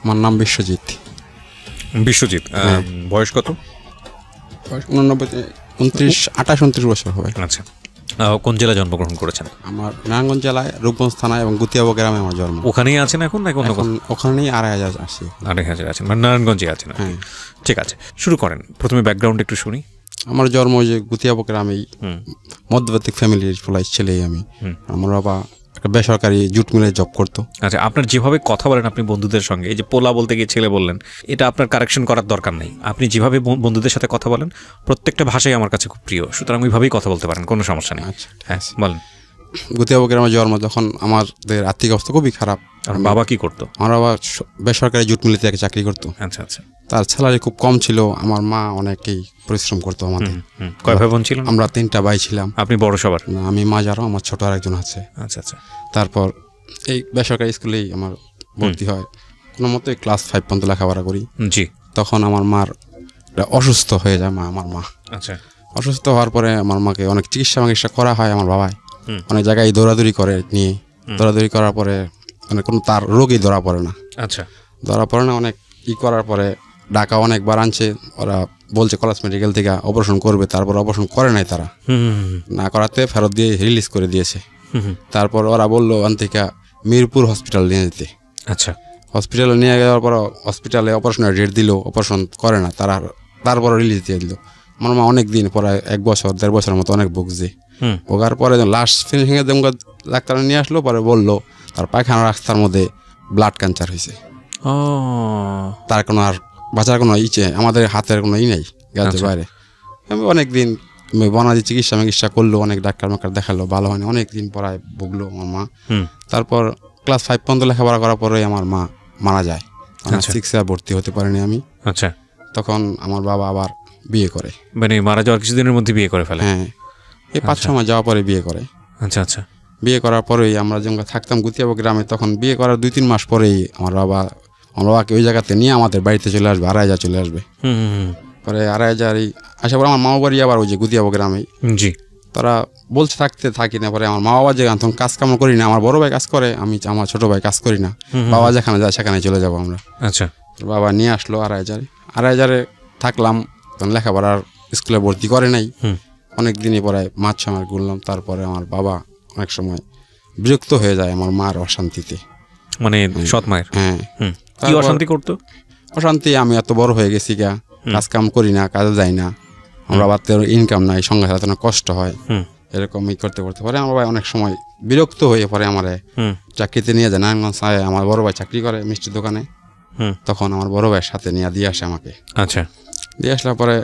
আমার নাম বিশ্বজিৎ। বিশ্বজিৎ, বয়স কত? 29-28-29 বছর হবে। আচ্ছা, কোন জেলায় জন্মগ্রহণ করেছেন? আমার নারায়ণগঞ্জ জেলায় রূপগঞ্জ থানায় এবং গুতিয়াবো গ্রামে আমার জন্ম। ওখানেই আছেন এখন নাকি অন্য কোথাও? ওখানেই 2,500 আসি। 2,500 আছেন, মানে নারায়ণগঞ্জে আছেন। হ্যাঁ, ঠিক আছে, শুরু করেন। প্রথমে ব্যাকগ্রাউন্ড একটু শুনি। আমার জন্ম যে গুতিয়াবো গ্রামেই, মধ্যবিত্ত ফ্যামিলির ফলাই ছেলেই আমি। আমার বাবা একটা বেসরকারি জুট মিলে জব করতো। আচ্ছা, আপনার যেভাবে কথা বলেন আপনি বন্ধুদের সঙ্গে, এই যে পোলা বলতে গিয়ে ছেলে বললেন, এটা আপনার কারেকশন করার দরকার নেই। আপনি যেভাবে বন্ধুদের সাথে কথা বলেন প্রত্যেকটা ভাষাই আমার কাছে খুব প্রিয়, সুতরাং ওইভাবেই কথা বলতে পারেন, কোনো সমস্যা নেই। আচ্ছা, হ্যাঁ বলেন। গুতিয়াবো গ্রামে জন্ম, যখন আমাদের আর্থিক অবস্থা খুবই খারাপ। আর বাবা কি করতো? আমার বাবা বেসরকারি জুট মিলে থেকে চাকরি করতো। আচ্ছা আচ্ছা। তার স্যালারি খুব কম ছিল। আমার মা অনেকেই পরিশ্রম করতো আমাদের। কয় ভাই বোন ছিলেন? আমরা 3টা ভাই ছিলাম। আপনি বড় সবার? না, আমি মাঝারও, আমার ছোট আরেকজন আছে। আচ্ছা আচ্ছা। তারপর এই বেসরকারি স্কুলেই আমার ভর্তি হয়। কোনো মতোই ক্লাস 5 পর্যন্ত লেখাপড়া করি। জি। তখন আমার মার অসুস্থ হয়ে যায়। আমার মা আচ্ছা। অসুস্থ হওয়ার পরে আমার মাকে অনেক চিকিৎসা করা হয়। আমার বাবাই অনেক জায়গায় দৌড়াদৌড়ি করে নিয়ে, দৌড়াদৌড়ি করার পরে মানে কোনো তার রোগই ধরা পড়ে না। আচ্ছা। ধরা পড়ে না, অনেক করার পরে ঢাকা অনেকবার আনছে। ওরা বলছে কলেজ মেডিকেল থেকে অপারেশন করবে, তারপর অপারেশন করে নাই তারা। না করাতে ফেরত দিয়ে রিলিজ করে দিয়েছে। তারপর ওরা বললো ওখান থেকে মিরপুর হসপিটাল নিয়ে যেতে। আচ্ছা। হসপিটালে নিয়ে যাওয়ার পর হসপিটালে অপারেশনের ডেট দিল, অপারেশন করে না তারা, তারপর রিলিজ দিয়ে দিল। আমার মা অনেক দিন পরে 1 বছর 1.5 বছরের মতো অনেক ভুগছে। ভোগার পরে লাস্ট ফিনিশিংয়ে ডাক্তার নিয়ে আসলো, পরে বললো তার পায়খানা রাস্তার মধ্যে ব্লাড ক্যান্সার হয়েছে। তার কোনো আর বাঁচার কোনো ইচ্ছে, আমাদের হাতের কোনো নেই গাছের বাইরে। আমি অনেক দিন বনাদি চিকিৎসা করলো, অনেক ডাক্তার দেখালো, ভালো হয়নি। অনেক দিন পরায় ভুগলো আমার মা। তারপর ক্লাস 5 পর্যন্ত লেখাপড়া করার পরে আমার মা মারা যায়। 6-এ ভর্তি হতে পারিনি আমি। আচ্ছা। তখন আমার বাবা আবার বিয়ে করে, মানে মারা যাওয়ার কিছুদিনের মধ্যে বিয়ে করে ফেলে? হ্যাঁ, এই 5-6 মাস যাওয়ার পরে বিয়ে করে। আচ্ছা আচ্ছা। বিয়ে করার পরেই আমরা যখন থাকতাম গুতিয়াবো গ্রামে, তখন বিয়ে করার 2-3 মাস পরেই আমার বাবাকে ওই জায়গাতে নিয়ে আমাদের বাড়িতে চলে আসবে, 2,500 চলে আসবে। পরে 2,500 আসার পরে আমার মা বাড়ি আবার ওই যে গুতিয়াবো গ্রামেই। জি। তারা বলছে থাকি না। পরে আমার মা বাবা যেখানে তখন কাজ কাম করি না, আমার বড় ভাই কাজ করে, আমার ছোট ভাই কাজ করি না। বাবা যেখানে যায় সেখানে চলে যাবো আমরা। আচ্ছা। বাবা নিয়ে আসলো 2,500 থাকলাম। তখন লেখাপড়ার স্কুলে ভর্তি করে নাই। অনেক দিনই পরে 5-6 মাস ঘুরলাম। তারপরে আমার বাবা অনেক সময় বিরক্ত হয়ে যায় আমার মার অশান্তিতে। মানে সৎ মায়ের? হ্যাঁ। কি অশান্তি করতো? অশান্তি, আমি এত বড় হয়ে গেছি গা, কাজ কাম করি না, কাজে যাই না, আমরা বাচ্চার ইনকাম নাই, সংসার চালাতে অনেক কষ্ট হয়, এরকমই করতে পরে আমার ভাই অনেক সময় বিরক্ত হয়ে পরে আমার চাকরিতে নিয়ে যায়। নারায়ণগঞ্জ আমার বড় ভাই চাকরি করে মিষ্টির দোকানে। তখন আমার বড় ভাইয়ের সাথে নিয়ে দিয়ে আসে আমাকে। আচ্ছা। দিয়ে আসলার পরে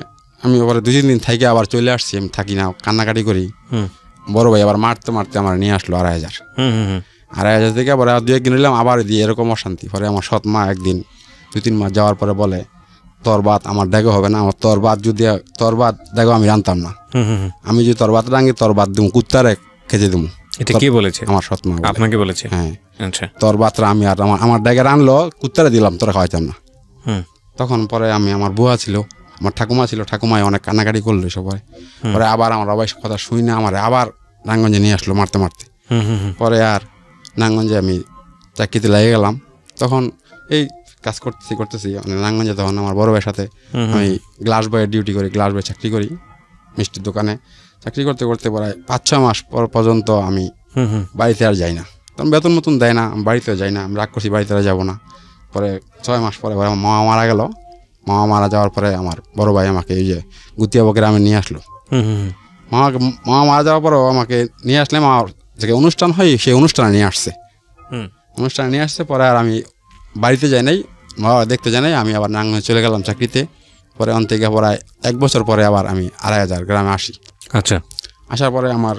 আমি আবার 2-3 দিন থেকে আবার চলে আসছি। আমি থাকি না, কান্নাকাটি করি। বড় ভাই আবার মারতে আমার নিয়ে আসলো 2,500 থেকে আবার 2-1 দিন নিলাম, আবার দিয়ে এরকম অশান্তি। পরে আমার সৎ মা একদিন 2-3 মাস যাওয়ার পরে বলে, তোর ভাত আমার ডেগো হবে না, আমার তোর ভাত ডেগো আমি রানতাম না, আমি যদি তোর ভাত রাঙি তোর ভাত দিব কুত্তারে খেতে দিব। এটা কে বলেছে? আমার সৎ মা আপনাকে বলেছে? হ্যাঁ। আচ্ছা। তোর ভাতরা আমি আর আমার ডেগে রানলো, কুত্তারে দিলাম, তোরা খাওয়াইতাম না। তখন পরে আমার বুয়া ছিল, আমার ঠাকুমা ছিল, ঠাকুমায় অনেক কান্নাকাটি করলো সবাই। পরে আবার আমার বাবার কথা শুই না, আমার আবার নারায়ণগঞ্জে নিয়ে আসলো মারতে। পরে আর নারায়ণগঞ্জে আমি চাকরিতে লেগে গেলাম। তখন এই কাজ করতেছি নারায়ণগঞ্জে। তখন আমার বড় ভাইয়ের সাথে আমি গ্লাস বয়ের ডিউটি করি, গ্লাস বয়ে চাকরি করি মিষ্টির দোকানে। চাকরি করতে প্রায় 5-6 মাস পর্যন্ত আমি বাড়িতে আর যাই না। তখন বেতন মতন দেয় না, আমি বাড়িতেও যাই না। আমি রাগ করছি, বাড়িতে আর যাবো না। পরে 6 মাস পরে আমার মামা মারা গেল। মামা মারা যাওয়ার পরে আমার বড় ভাই আমাকে এই যে গুতিয়াবো গ্রামে নিয়ে আসলো। মামা মারা যাওয়ার পরেও আমাকে নিয়ে আসলে আমার যে অনুষ্ঠান হয় সেই অনুষ্ঠানে নিয়ে আসছে। পরে আর আমি বাড়িতে যাই নাই, বাবা দেখতে যাই নাই। আমি আবার নারায়ণগঞ্জে চলে গেলাম চাকরিতে। পরে অন থেকে প্রায় 1 বছর পরে আবার আমি 2,500 গ্রামে আসি। আচ্ছা। আসার পরে আমার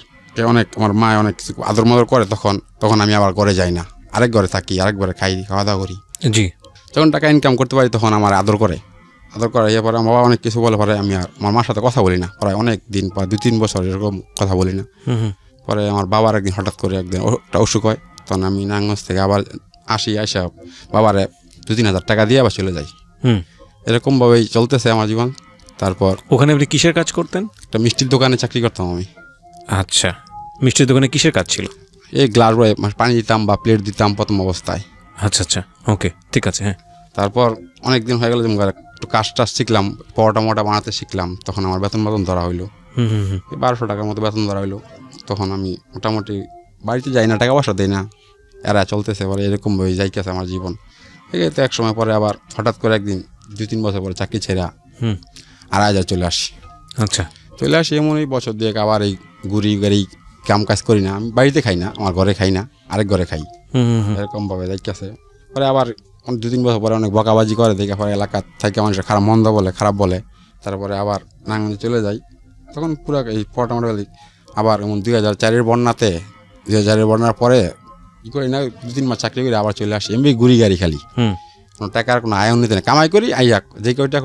মা অনেক কিছু আদর মদর করে। তখন আমি আবার ঘরে যাই না, আরেক ঘরে থাকি, আরেক ঘরে খাওয়া দাওয়া করি। জি। যখন টাকা ইনকাম করতে পারি তখন আমার আদর করে পরে আমার বাবা অনেক কিছু বলে। পরে আমি আর আমার মার সাথে কথা বলি না, প্রায় অনেক দিন, প্রায় 2-3 বছর এরকম কথা বলি না। পরে আমার বাবার একদিন হঠাৎ করে একদিন একটা অসুখ হয়। তখন আমি নারায়ণগঞ্জ থেকে আবার আসা বাবারে 2-3 হাজার টাকা দিয়ে আবার চলে যাই। এরকম ভাবেই চলতেছে আমার জীবন। তারপর ওখানে আপনি কিসের কাজ করতেন? একটা মিষ্টির দোকানে চাকরি করতাম আমি। আচ্ছা। মিষ্টির দোকানে কিসের কাজ ছিল? এই গ্লাস বয়ে পানি দিতাম বা প্লেট দিতাম প্রথম অবস্থায়। আচ্ছা আচ্ছা, ওকে, ঠিক আছে। হ্যাঁ। তারপর অনেক দিন হয়ে গেল যে একটু কাজ টাজ শিখলাম, পরোটা মোটা বানাতে শিখলাম, তখন আমার বেতন ধরা হইলো, 1200 টাকার মতো বেতন ধরা হইলো। তখন আমি মোটামুটি বাড়িতে যাই না, টাকা পয়সা দিই না, এরা চলতেছে পরে এরকমভাবে যাইতেছে আমার জীবন। ঠিক আছে, তো এক সময় পরে আবার হঠাৎ করে একদিন 2-3 বছর পরে চাকরি ছেড়া আর হাজার চলে আসি। আচ্ছা, চলে আসি এমনই বছর দিয়ে আবার এই ঘুরি গাড়ি কাম কাজ করি না, আমি বাড়িতে খাই না, আমার ঘরে খাই না, আরেক ঘরে খাই, এরকমভাবে যাইতেছে। পরে আবার 2-3 বছর পরে অনেক বকাবাজি করে, দেখে পরে এলাকা থেকে মানুষের খারাপ মন্দ বলে, খারাপ বলে। তারপরে আবার নারায়ণগঞ্জে চলে যাই, তখন পুরো এই মোটামুটি আবার এমন 2004-এর বন্যাতে, 2000-এর বন্যার পরে কী করি না, 2-3 মাস চাকরি করে আবার চলে আসি, এমনি ঘুরি গাড়ি খালি, কোনো টাকার কোনো আয় উন্নতি নেই, কামাই করি আইয়া যে কয়টা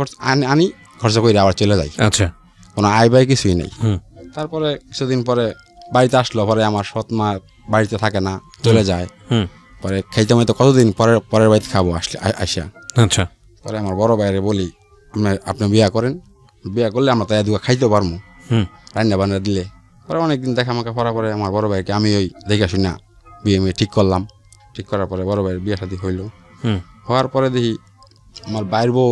আনি খরচ করে আবার চলে যাই। আচ্ছা, কোনো আয় ব্যয় কিছুই নেই। তারপরে কিছুদিন পরে বাড়িতে আসলো, পরে আমার সৎ মা বাড়িতে থাকে না, চলে যায়। পরে খাইতে মাইতে কতদিন পরের বাড়িতে খাবো আসলে আসিয়া। আচ্ছা, পরে আমার বড় ভাইরে বলি, আপনি বিয়া করেন, বিয়া করলে আমরা তাই দুয়া খাইতে পারবো, রান্না বান্না দিলে। পরে অনেকদিন দেখা আমাকে পড়ার পরে আমার বড় ভাইকে আমি ওই দেখে শুনি না বিয়ে মেয়ে ঠিক করলাম। ঠিক করার পরে বড় ভাইয়ের বিয়ে শাদী হইলো। হওয়ার পরে দেখি আমার বাইর বউ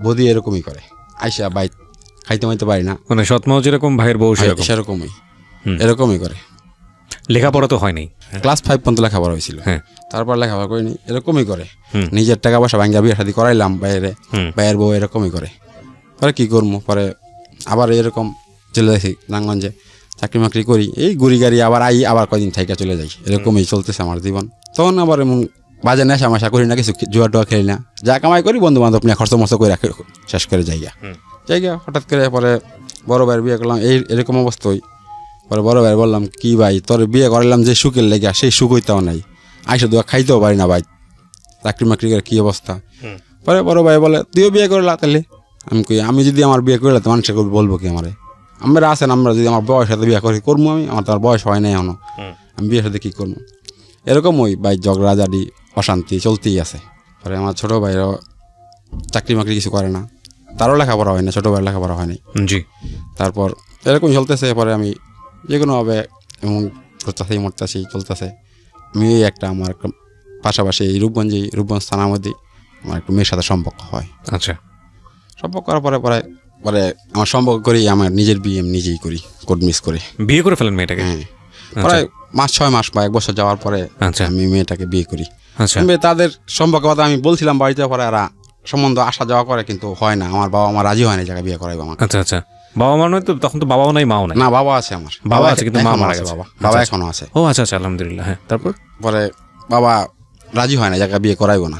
বদি এরকমই করে, আইসা বাইর খাইতে মাইতে পারি না, মানে সৎমাও যেরকম ভাইয়ের বউ সেরকমই এরকমই করে। লেখাপড়া তো হয়নি, ক্লাস 5 পর্যন্ত লেখাপড়া হয়েছিল, তারপর লেখাপড়া করিনি, এরকমই করে। নিজের টাকা পয়সা ভাঙ্গা বিয়ে শাদী করাইলাম, বাইরের বউ এরকমই করে। পরে কি করবো, পরে আবার এরকম চলে যাই নারায়ণগঞ্জে, চাকরি মাকরি করি, এই ঘুরি গাড়ি আবার আবার কদিন থেকে চলে যাই, এরকমই চলতেছে আমার জীবন। তখন আবার এমন বাজে নেশা মাশা করি না, কিছু জুয়া টুয়া খেলি না, যা কামাই করি বন্ধু বান্ধব নিয়ে খরচ মরচ করে শেষ করে জায়গা। হঠাৎ করে পরে বড় ভাইয়ের বিয়ে করলাম, এরকম অবস্থায়। পরে বড় ভাই বললাম, কি ভাই তোর বিয়ে করালাম যে সুখের লেগে, সেই সুখ হইতেও নাই, আইসা দুয়া খাইতেও পারি না ভাই, চাকরি মাকরি করে কী অবস্থা। পরে বড় ভাই বলে, তুইও বিয়ে করলা তাহলে? আমি কই, আমি যদি আমার বিয়ে করলে তো মানুষের বলবো কি আমারে, আমরা আছেন, আমরা যদি আমার বয়স সাথে বিয়ে করি করবো, আমার তো আর বয়স হয় নাই এখনো, আমি বিয়ের সাথে কী করবো। এরকম ওই ভাই ঝগড়াঝাড়ি অশান্তি চলতেই আছে। পরে আমার ছোটো ভাইরও চাকরি মাকরি কিছু করে না, তারও লেখাপড়া হয় না, ছোটো ভাইয়ের লেখাপড়া হয়নি। জি, তারপর এরকম চলতেছে। পরে আমি যে কোনোভাবে এমন করতেছি মরতেছি চলতেছে। আমি একটা আমার একটা পাশাপাশি এই রূপগঞ্জ থানার মধ্যে আমার একটু মেয়ের সাথে সম্পর্ক হয়। আচ্ছা, সম্পর্ক করার পরে পরে পরে আমার সম্পর্ক করি, আমার নিজের বিয়ে আমি নিজেই করি, কোড মিস করে বিয়ে করে ফেলেন মেয়েটাকে? হ্যাঁ, প্রায় 6 মাস বা 1 বছর যাওয়ার পরে আমি মেয়েটাকে বিয়ে করি। আচ্ছা, তাদের সম্পর্কের কথা আমি বলছিলাম বাড়িতে, পরে এরা সম্বন্ধ আসা যাওয়া করে, কিন্তু হয় না, আমার বাবা আমার রাজি হয় না জায়গায় বিয়ে করাইবো আমার। আচ্ছা আচ্ছা, বাবা মা নয় তো তখন? তো বাবাও নাই মাও নাই? না, বাবা আছে, আমার বাবা আছে কিন্তু মা মারা গেছে। বাবা এখনো আছে। ও আচ্ছা আচ্ছা, আলহামদুলিল্লাহ। হ্যাঁ, তারপর পরে বাবা রাজি হয় না জায়গায় বিয়ে করাইবো না,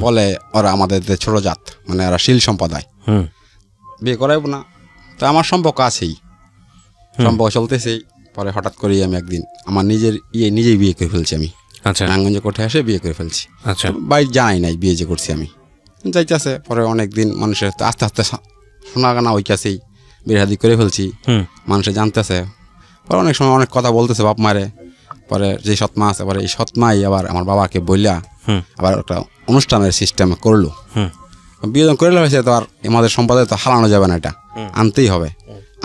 বলে ওরা আমাদের ছোট জাত, মানে ওরা শিল সম্প্রদায়, বিয়ে করাইবো না। তো আমার সম্পর্ক আছেই, সম্পর্ক চলতেছেই। পরে হঠাৎ করে আমি একদিন আমার নিজেই বিয়ে করে ফেলছি আমি। আচ্ছা, নারায়ণগঞ্জে কোঠে এসে বিয়ে করে ফেলছি। আচ্ছা, বাড়ি জানাই নাই বিয়ে যে করছি আমি, যাইতেছে। পরে অনেকদিন মানুষের আস্তে আস্তে শোনা গানা ওই কাছেই বিয়ে শাদী করে ফেলছি, মানুষে জানতেছে। পরে অনেক সময় অনেক কথা বলতেছে বাপ মারে। পরে যে সৎমা আছে, পরে এই সৎমাই আবার আমার বাবাকে বললা আবার একটা অনুষ্ঠানের সিস্টেম করলো। বিয়ে যখন করে হয়েছে, তো আর আমাদের সম্পদে তো হারানো যাবে না, এটা আনতেই হবে।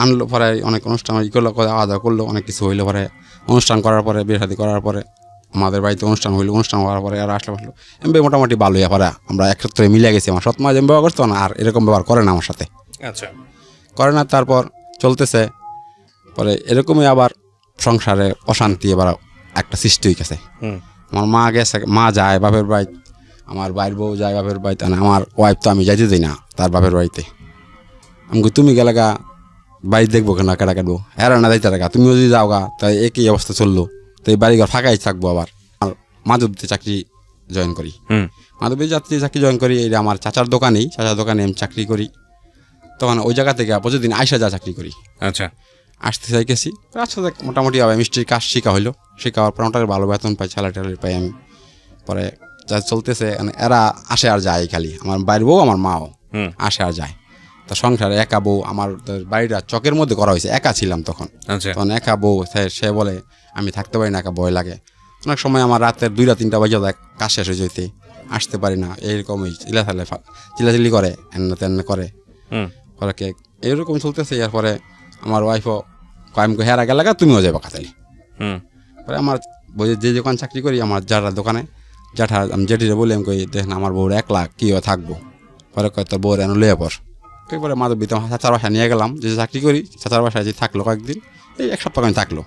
আনলো, পরে অনেক অনুষ্ঠান করলো, আওয়া দাওয়া করলো, অনেক কিছু হইলো। পরে অনুষ্ঠান করার পরে, বিয়ে শাদী করার পরে আমাদের বাড়িতে অনুষ্ঠান হইলো। অনুষ্ঠান হওয়ার পরে আর আসলে এমনি মোটামুটি ভালোই। পরে আমরা একত্রে মিলে গেছি। আমার সৎমা যেমন ব্যবহার করতো না, আর এরকম ব্যবহার করে না আমার সাথে, আচ্ছা, করে না। তারপর চলতেছে। পরে এরকমই আবার সংসারে অশান্তি এবার একটা সৃষ্টি হয়ে গেছে। আমার মা গেছে, মা যায় বাপের বাড়ি, আমার বাইর বউ যায় বাপের বাড়িতে, আমার ওয়াইফ তো আমি যাইতে দিই না তার বাপের বাড়িতে। আমি তুমি গেলে গা বাড়ি দেখবো কেন, কেটা কাটবো, এরা না যাইতে গা, তুমিও যদি যাও গা, তাই একই অবস্থা চললো। তো এই বাড়িঘর ফাঁকাই থাকবো। আবার মাধবদীতে চাকরি জয়েন করি, মাধবদী চাকরি জয়েন করি। এই আমার চাচার দোকানে আমি চাকরি করি। তখন ওই জায়গা থেকে প্রতিদিন আইসা যা চাকরি করি। আচ্ছা, আসতে চাইছি, আচ্ছা মোটামুটি হবে মিষ্টির কাজ শেখা হইলো। শেখাওয়ার পর মোটামুটি ভালো বেতন পাই, স্যালারি পাই আমি। পরে যা চলতেছে, এরা আসে আর যায় খালি, আমার বাইর বউ আমার মাও আসে আর যায়। তো সংসারে একা বউ, আমার বাড়িটা চকের মধ্যে করা হয়েছে, একা ছিলাম তখন। একা বউ, সে বলে আমি থাকতে পারি না, একা ভয় লাগে। অনেক সময় আমার রাতের 2-3টা বাজে যায়, কাজ শেষ হয়ে যেতে, আসতে পারি না। এইরকমই চিল্লাচিল্লি করে, এনে তেন করে। পরে এইরকম চলতেছে। এরপরে আমার ওয়াইফও কয়েমকে হেরা গেলে তুমিও যাবে কাতালি। পরে আমার যে দোকান চাকরি করি, আমার যারা দোকানে আমি জেঠিরে বললাম কই দেখেন আমার বউর একলা কীভাবে থাকবো, পরে কয় তোর বউর এনে লইয়া পর। এরপরে মাধব দিতাম চাচার বাসায় নিয়ে গেলাম, যে চাকরি করি চাচার বাসায় যে থাকলো কয়েকদিন, এই 1 সপ্তাহ থাকলো,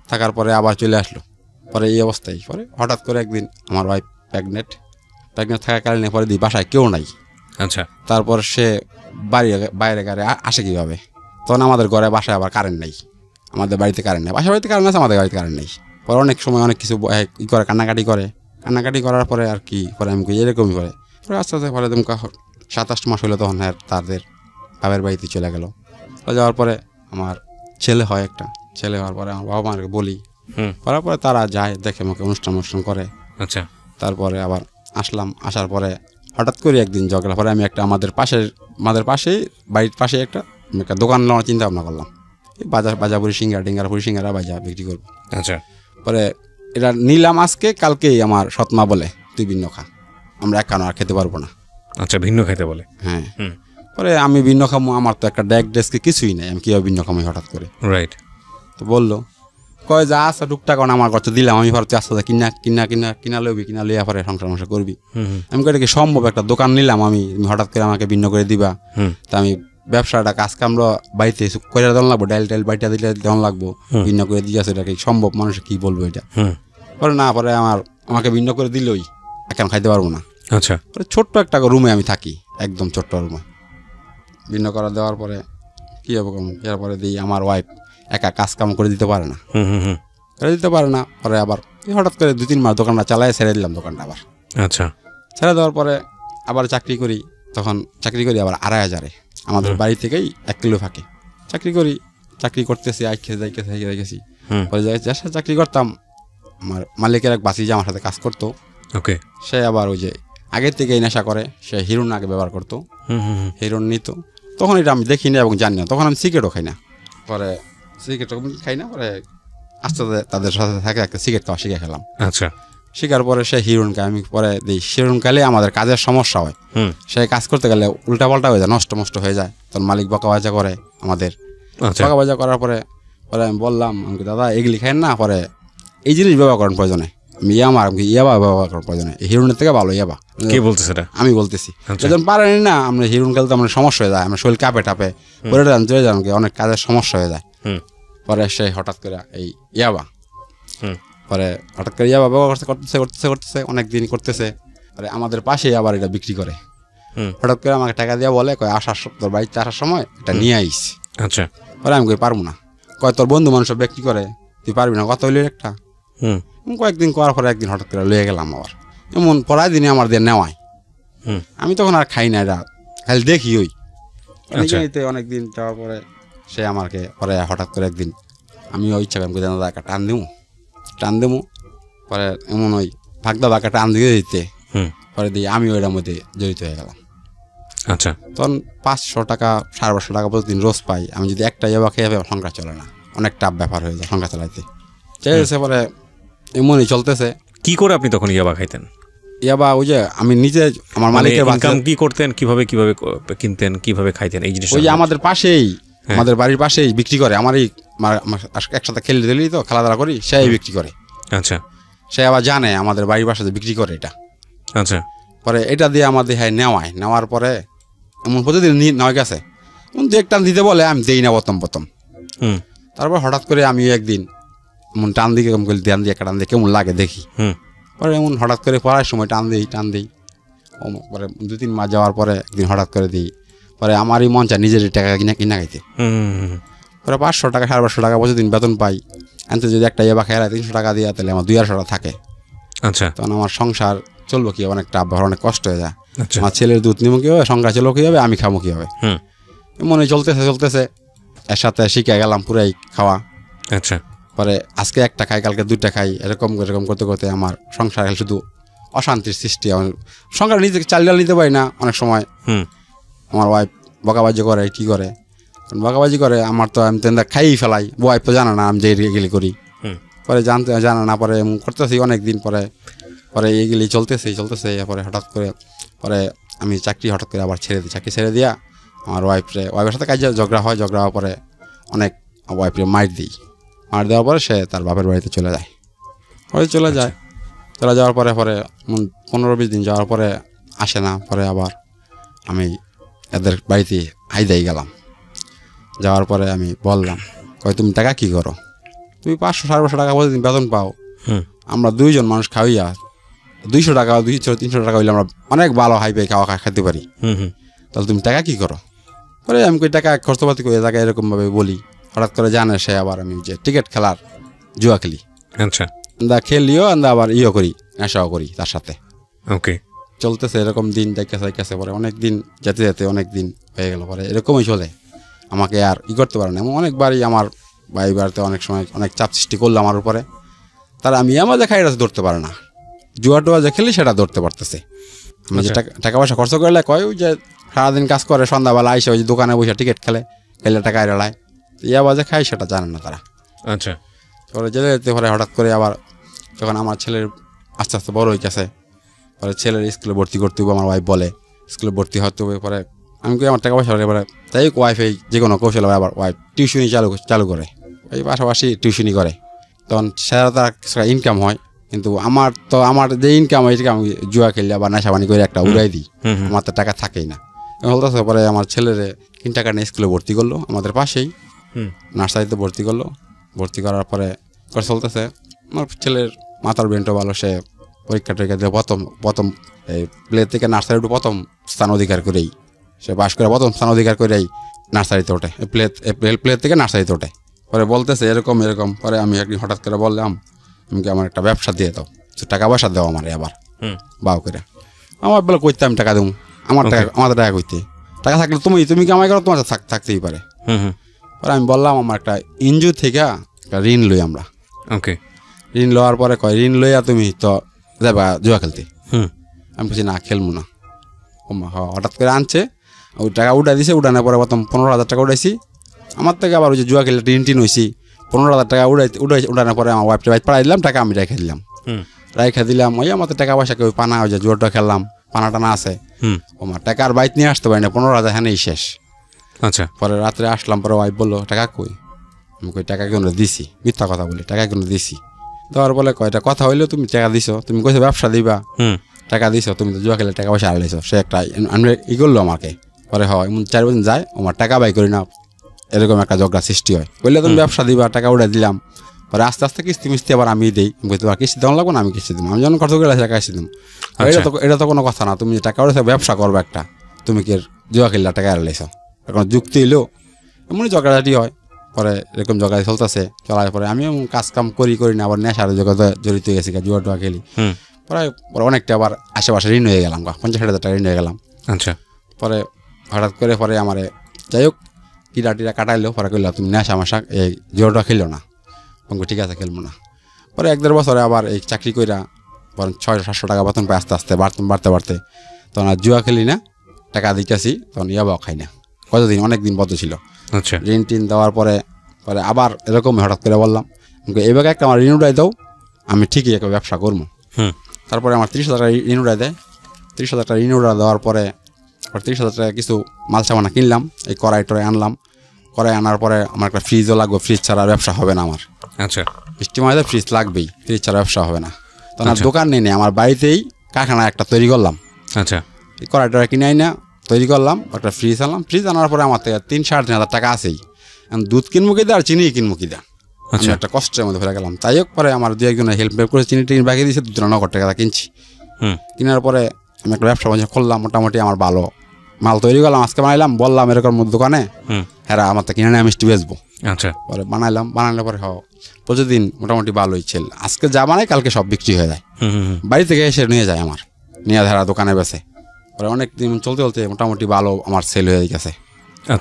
থাকার পরে আবার চলে আসলো। পরে এই অবস্থায় পরে হঠাৎ করে একদিন আমার ওয়াইফ প্রেগনেন্ট থাকাকালীন পরে দিই বাসায় কেউ নাই। আচ্ছা, তারপর সে বাইরে গাড়ি আসে কীভাবে, তখন আমাদের ঘরে বাসায় আবার কারেন্ট নেই, আমাদের বাড়িতে কারেন্ট নেই, বাসার বাড়িতে কারেন্ট আছে, আমাদের বাড়িতে কারেন্ট নেই। পরে অনেক সময় অনেক কিছু ই করে কান্নাকাটি করার পরে আর কি পরে আমি এরকমই করে পরে আস্তে আস্তে পরে তুমি 27 মাস হইলো তখন তাদের বাবার বাড়িতে চলে গেল। যাওয়ার পরে আমার ছেলে হয় একটা, ছেলে হওয়ার পরে আমার বাবা মাকে বলি, করার পরে তারা যায় দেখে আমাকে অনুষ্ঠান করে। আচ্ছা, তারপরে আবার আসলাম, আসার পরে হঠাৎ করে একদিন ঝগড়া, পরে আমি একটা আমাদের পাশেই বাড়ির পাশে একটা দোকান নেওয়ার চিন্তা ভাবনা করলাম, বাজাপুরি সিঙ্গারা বাজা বিক্রি করবো। আচ্ছা, পরে এটা নিলাম আজকে, কালকেই আমার সৎমা বলে তুই ভিন্ন খা, আমরা একানো আর খেতে পারবো না। আচ্ছা, ভিন্ন খেতে বলে? হ্যাঁ। পরে আমি ভিন্ন খামো, আমার তো একটা ডেস্কে কিছুই নেই, আমি কীভাবে ভিন্ন খামো হঠাৎ করে? রাইট। তো বললো কয় যা আসা টুকটাক আমার কাছে দিলাম, আমি ভাবছি আস্তে আস্তে কিনা লইয়া পরে সংসার করবি। আমি কই কি সম্ভব, একটা দোকান নিলাম আমি, হঠাৎ করে আমাকে ভিন্ন করে দিবা? তা আমি ব্যবসাটা কাজ কামড় বাড়িতে করে দেওয়া লাগবো, ডাইল বাড়িটা দিলে দেওয়া লাগবো, ভিন্ন করে দিয়েছে, এটা কি সম্ভব? মানুষ কি বলবো এটা? পরে না, পরে আমাকে ভিন্ন করে দিলই, এখন খাইতে পারবো না। আচ্ছা, পরে ছোট্ট একটা রুমে আমি থাকি, একদম ছোট্ট রুমে ভিন্ন করা দেওয়ার পরে কী হবে, এরপরে দিই আমার ওয়াইফ একা কাজ কাম করে দিতে পারে না, পরে আবার হঠাৎ করে 2-3 মাস দোকানটা চালায় ছেড়ে দিলাম দোকানটা আবার। আচ্ছা, ছেড়ে দেওয়ার পরে আবার চাকরি করি, তখন চাকরি করি আবার 2,500-এ, আমাদের বাড়ি থেকেই 1 কিলো ফাঁকে চাকরি করতেছি, যাইতেছি। পরে চাকরি করতাম, আমার মালিকের এক বাসি যে আমার সাথে কাজ করতো, ওকে, সে আবার ওই যে আগের থেকেই নেশা করে, সে হিরোইন আগে ব্যবহার করতো, হিরোইন নিত। তখন এটা আমি দেখি না এবং জানি না, তখন আমি সিগারেটও খাই না, পরে পরে আস্তে আস্তে তাদের সাথে থাকে একটা সিগারেট খাওয়া শিখে খেলাম। আচ্ছা, শিখার পরে সে হিরোইন খায়, আমি পরে দিই হিরোইন খাইলে আমাদের কাজের সমস্যা হয়, সে কাজ করতে গেলে উল্টাপাল্টা হয়ে যায়, নষ্ট হয়ে যায়, তখন মালিক বকাবাজা করে আমাদের। বকাবাজা করার পরে আমি বললাম, আমাকে দাদা এগুলি খাই না, পরে এই জিনিস ব্যবহার করেন প্রয়োজনে, ইয়াবা ব্যবহার করার প্রয়োজনে, হিরোইনের থেকে ভালো ইয়াবা। কে বলতেছে এটা? আমি বলতেছি। যখন পারেনি না, আমরা হিরোইন খেলতে আমার সমস্যা হয়ে যায়, আমার শরীর কাঁপে পরে চলে যান, অনেক কাজের সমস্যা হয়ে যায়। পরে সে হঠাৎ করে এই ইয়াবা ব্যবহার করতেছে অনেকদিন করতেছে, পরে আমাদের পাশেই আবার এটা বিক্রি করে। হঠাৎ করে আমাকে টাকা দিয়ে বলে, কয় তোর বাড়িতে আসার সময় এটা নিয়ে আইস। আচ্ছা, পরে আমি কই পারবো না, কয় তোর বন্ধু মানুষ বিক্রি করে, তুই পারবি না, কত হইলে একটা। কয়েকদিন করার পরে একদিন হঠাৎ করে লয়ে গেলাম আবার, এমন পড়ায় দিনে আমার দিয়ে নেওয়ায়। আমি তখন আর খাই না, এটা খালি দেখি ওই অনেকদিন যাওয়ার পরে সে আমাকে পরে হঠাৎ করে একদিন আমি ইচ্ছা করি একটা টান দেবো, পরে এমন ওই ভাগদা বাঁকা টান দিয়ে দিতে, পরে দিয়ে আমি ওইটার মধ্যে জড়িত হয়ে গেলাম। আচ্ছা, তখন 500 টাকা 550 টাকা প্রতিদিন রোজ পাই, আমি যদি একটা ইয়াবা খেয়ে সংসার চলে না, অনেক টাফ ব্যাপার হয়ে যায় সংসার চালাইতে। চেয়েছে পরে এমনই চলতেছে। কি করে আপনি তখন ইয়াবা খাইতেন? ইয়াবা ওই যে আমি নিজে আমার মালিকের ইনকাম কি করতেন, কিভাবে কিনতেন, কিভাবে খাইতেন? এই জিনিস ওই যে আমাদের পাশেই, আমাদের বাড়ির পাশেই বিক্রি করে, আমারই একসাথে খেলে দিলি তো খেলাধুলা করি, সেই বিক্রি করে। আচ্ছা, সে আবার জানে আমাদের বাড়ির পাশে বিক্রি করে এটা। আচ্ছা, পরে এটা দিয়ে আমাদের নেওয়ার পরে এমন প্রতিদিন নেওয়া গেছে, একটা দিতে বলে আমি দেই না প্রথম। তারপর হঠাৎ করে আমি একদিন এমন টান দিকে ধ্যান দিয়ে একটা টান দিয়ে কেমন লাগে দেখি, পরে এমন হঠাৎ করে পড়ার সময় টান দিই পরে 2-3 মাস যাওয়ার পরে একদিন হঠাৎ করে দিই, পরে আমারই মন চায় নিজের টাকা কিনা খাইতে। পরে 500 টাকা 550 টাকা প্রতিদিন বেতন পাই, এনতে যদি একটা ইয়াবা খেয়ে 300 টাকা দিয়ে তাহলে আমার 200 টাকা থাকে। আচ্ছা, তখন আমার সংসার চলবো কি, অনেকটা অনেক কষ্ট হয়ে যায়। আমার ছেলের দুধ নিবো কি হবে, সংসার চলবো কি হবে, আমি খাবো কি হবে, মনে চলতেছে এর সাথে শিখে গেলাম পুরাই খাওয়া। আচ্ছা, পরে আজকে একটা খাই, কালকে 2টা খাই, এরকম করতে করতে আমার সংসার শুধু অশান্তির সৃষ্টি। সংসার নিজে চাল ডাল নিতে পারি না অনেক সময়। আমার ওয়াইফ বকাবাজি করে, কি করে বকাবাজি করে, আমার তো আমি তো খাইই ফেলাই, ওয়াইফ তো জানা না আমি যে এগুলি করি। পরে জানা না, পরে করতেছি অনেক দিন পরে এইগুলি চলতেছে। পরে হঠাৎ করে আমি চাকরি হঠাৎ করে আবার ছেড়ে দিই, চাকরি ছেড়ে দিয়া আমার ওয়াইফের সাথে কাজে ঝগড়া হওয়ার পরে অনেক ওয়াইফরে মার দেওয়ার পরে সে তার বাপের বাড়িতে চলে যায়। চলে যাওয়ার পরে 15-20 দিন যাওয়ার পরে আসে না। পরে আবার আমি এদের বাড়িতে হাইদাই গেলাম। যাওয়ার পরে আমি বললাম, কই তুমি টাকা কি করো? তুমি 500-550 টাকা প্রতিদিন বেতন পাও, আমরা 2 জন মানুষ খাওয়াইয়া 200 টাকা 200-300 টাকা হইলে আমরা অনেক ভালো হাইফাই খাওয়া খেতে পারি, তাহলে তুমি টাকা কি করো? পরে আমি কই টাকা খরচপাতি করে টাকা এরকমভাবে বলি। হঠাৎ করে জানে সে আবার আমি যে টিকিট খেলার জুয়া খেলি। আচ্ছা, খেলিও আবার করি, নেশাও করি তার সাথে। ওকে, চলতেছে এরকম দিন যাইতেছে। পরে অনেক দিন যেতে যেতে অনেক দিন হয়ে গেল। পরে এরকমই চলে, আমাকে আর করতে পারে না। অনেকবারই আমার বাড়িতে অনেক সময় অনেক চাপ সৃষ্টি করলো আমার উপরে। তারা আমি আমার যে খাই ধরতে পারে না, জুয়া টুয়া যে খেলি সেটা ধরতে পারতেছে। আমি যে টাকা পয়সা খরচ করলে কয় ওই যে সারাদিন কাজ করে, সন্ধ্যাবেলা আইসে ওই যে দোকানে বসে টিকিট খেলে টাকা এড়ালায়, ইয়াবা যে খাই সেটা জানে না তারা। আচ্ছা, পরে যেতে যেতে পরে হঠাৎ করে আবার যখন আমার ছেলের আস্তে আস্তে বড় হয়ে গেছে, পরে ছেলের স্কুলে ভর্তি করতে হবে, আমার ওয়াইফ বলে স্কুলে ভর্তি হতে হবে। পরে আমি কই আমার টাকা পয়সা এবারে তাই ওয়াইফাই যে কোনো কৌশল আবার ওয়াইফ টিউশনি চালু করে, এই পাশাপাশি টিউশনি করে। তখন সেটা তার ইনকাম হয়, কিন্তু আমার যে ইনকাম হয় আমি জুয়া খেললে বা নেশাবানি করে একটা উড়াই দিই, আমার তো টাকা থাকেই না। বলতেছে পরে আমার ছেলেরে 3 টাকা নিয়ে স্কুলে ভর্তি করলো, আমাদের পাশেই নার্সারিতে ভর্তি করলো। ভর্তি করার পরে চলতেছে, আমার ছেলের মাথার ব্রেনটা ভালো, সে পরীক্ষা টরীক্ষা দিয়ে প্রথম এই প্লে থেকে নার্সারি প্রথম স্থান অধিকার করেই সে পাশ করে প্রথম স্থান অধিকার করেই নার্সারিতে ওঠে, প্লে থেকে নার্সারিতে ওঠে। পরে বলতেছে এরকম। পরে আমি একদিন হঠাৎ করে বললাম, আমি আমার একটা ব্যবসা দিয়ে দাও, টাকা পয়সা দেওয়া আমার আবার বাউ করে। আমার বলে কইতে আমি টাকা দেবো, আমাদের টাকা কইতে টাকা থাকলে তুমি কামাই করো, তোমার থাকতেই পারে। পরে আমি বললাম আমার একটা এনজিও থেকে একটা ঋণ লই আমরা। ওকে, ঋণ লওয়ার পরে কয় ঋণ লইয়া তুমি তো যাবা জুয়া খেলতে। আমি বলছি না, খেলবো না। হঠাৎ করে আনছে, ওই টাকা উঠাই দিছে। উঠানোর পরে প্রথম 15,000 টাকা উঠাইছি আমার থেকে। আবার ওই যে জুয়া খেলে ঋণ হয়েছি, 15,000 টাকা উঠানোর পরে আমার ওয়াইফটা পাড়াই দিলাম, টাকা আমি রেখে দিলাম। ওই আমাদের টাকা পয়সা কেউ পানা, ওই যে জুয়াটা খেললাম, পানা টানা আছে, আমার টাকা আর বাইক নিয়ে আসতে পারি না, 15,000 হ্যাঁ শেষ। আচ্ছা, পরে রাত্রে আসলাম, পরে ওয়াইফ বললো টাকা কই? আমি কই টাকা কেন দিছি, মিথ্যা কথা বলি, টাকা কেন দিছি। দেওয়ার বলে কয়টা কথা হইলেও তুমি টাকা দিছো, তুমি কইছো ব্যবসা দিবা, টাকা দিছো, তুমি তো জুয়া খেলে টাকা পয়সা হারাইছো। সে একটা করলো আমাকে। পরে হয় এমন 4 দিন যায়, আমার টাকা বাই করি না, এরকম একটা ঝগড়া সৃষ্টি হয়। বললে তুমি ব্যবসা দিবা, টাকা উঠাই দিলাম। পরে আস্তে আস্তে কিস্তি মিস্তি আবার আমি দিই, তোমার কিস্তি দেওয়া লাগবো না, আমি কিস্তি দিব, আমি যখন খরচ করে টাকা কিস্তি দিব। এটা তো কোনো কথা না, তুমি টাকা উঠেছো ব্যবসা করবো একটা, তুমি কি জুয়া খেললে টাকা হারাইছো, এখন যুক্তি এলো এমনই ঝগড়াঝাটি হয়। পরে এরকম ঝগড়া চলতেছে, চলার পরে আমি কাজ কাম করি না, আবার নেশার জগতে জড়িত হয়ে গেছি, জুয়া টুয়া খেলি। পরে অনেকটা আবার আশেপাশে ঋণ হয়ে গেলাম, 50,000 টাকা ঋণ হয়ে গেলাম। আচ্ছা, পরে হঠাৎ করে পরে আমার যাই হোক টিরা কাটাইলো। পরে কইল তুমি নেশা মাশা এই জুয়াটা খেলো না। ঠিক আছে, খেলবো না। পরে 1-1.5 বছরে আবার এই চাকরি কইরা পরে 600-700 টাকা বেতন পাই, আস্তে আস্তে বাড়তে তখন আর জুয়া খেলি না, টাকা দিতেছি, তখন ইয়াবাও খাই না। কতদিন, অনেকদিন বদ্ধ ছিল। আচ্ছা, ঋণ টিন দেওয়ার পরে আবার এরকম হঠাৎ করে বললাম, এইভাবে একটা আমার ঋণ উঠাই দাও, আমি ঠিকই একটা ব্যবসা করবো। তারপরে আমার 30,000 টাকা ঋণ উঠাই দেয়। 30,000 টাকা ঋণ উঠা দেওয়ার পরে 30,000 টাকা কিছু মাল সামানা কিনলাম, এই কড়াই টড়াই আনলাম। কড়াই আনার পরে আমার একটা ফ্রিজও লাগবে, ফ্রিজ ছাড়া ব্যবসা হবে না আমার। আচ্ছা, বৃষ্টি মাঝে ফ্রিজ লাগবেই, ফ্রিজ ছাড়া ব্যবসা হবে না। তখন আর দোকান নেই, আমার বাড়িতেই কারখানা একটা তৈরি করলাম। আচ্ছা, এই কড়াই টড়াই কিনে আই না তৈরি করলাম, একটা ফ্রিজ আনলাম। ফ্রিজ আনার পরে আমার থেকে 3-3.5 টাকা আছেই, দুধ কিনবো কি দেয় আর চিনি কিনবো কি দেয়, আমি একটা কষ্টের মধ্যে ফেলে গেলাম। তাই হোক পরে আমার 2-1 হেল্প করে চিনি টিনি বাকি দিয়েছে, 2 নগদ টাকা কিনছি। কেনার পরে আমি একটা ব্যবসা বাণিজ্য করলাম, মোটামুটি আমার ভালো মাল তৈরি করলাম, আজকে বানাইলাম, বললাম এরকম দোকানে, হ্যাঁ আমার তো কিনে নিয়ে মিষ্টি বেচবো। আচ্ছা, পরে বানাইলে পরে প্রতিদিন মোটামুটি ভালোই ছেল, আজকে যা বানাই কালকে সব বিক্রি হয়ে যায়, বাড়ি থেকে এসে নিয়ে যায়, আমার নিয়ে ধারা দোকানে বেচে। পরে অনেক দিন চলতে মোটামুটি ভালো আমার সেল হয়ে গেছে।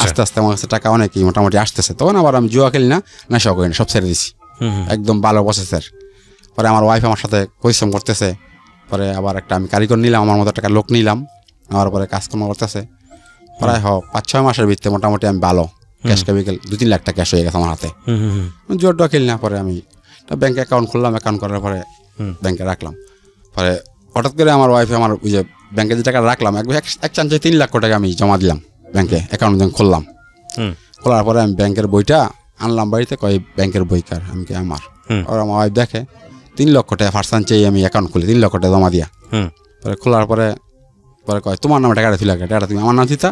আস্তে আস্তে আমার কাছে টাকা অনেকই মোটামুটি আসতেছে। তখন আবার আমি জুয়া খেলি না, নেশা করি না, সব ছেড়ে দিছি, একদম ভালো প্রসেসের। পরে আমার ওয়াইফ আমার সাথে পরিশ্রম করতেছে। পরে আবার একটা আমি কারিগর নিলাম, আমার মতো টাকা লোক নিলাম, আমার পরে কাজকর্ম করতেছে। প্রায় 5-6 মাসের ভিতরে মোটামুটি আমি ভালো ক্যাশ ক্যাপিটাল 2-3 লাখ টাকা ক্যাশ হয়ে গেছে আমার হাতে। জুয়া টুয়া খেলি না। পরে আমি ব্যাংকে অ্যাকাউন্ট খুললাম, অ্যাকাউন্ট করার পরে ব্যাংকে রাখলাম। পরে হঠাৎ করে আমার ওয়াইফে আমার ওই যে ব্যাংকে যে টাকা রাখলাম, এক চান্সে 3 লাখ টাকা আমি জমা দিলাম ব্যাংকে, অ্যাকাউন্ট যখন খুললাম। খোলার পরে আমি ব্যাংকের বইটা আনলাম বাড়িতে, কয় ব্যাংকের বই কার? আমি কি আমার। আর আমার ওয়াইফ দেখে 3 লক্ষ টাকা ফার্স্ট চেয়ে আমি অ্যাকাউন্ট খুলি, 3 লক্ষ টাকা জমা দিয়া। পরে খোলার পরে কয় তোমার নামে টাকাটা তুলে টাকাটা তুমি আমার নাম দিতা।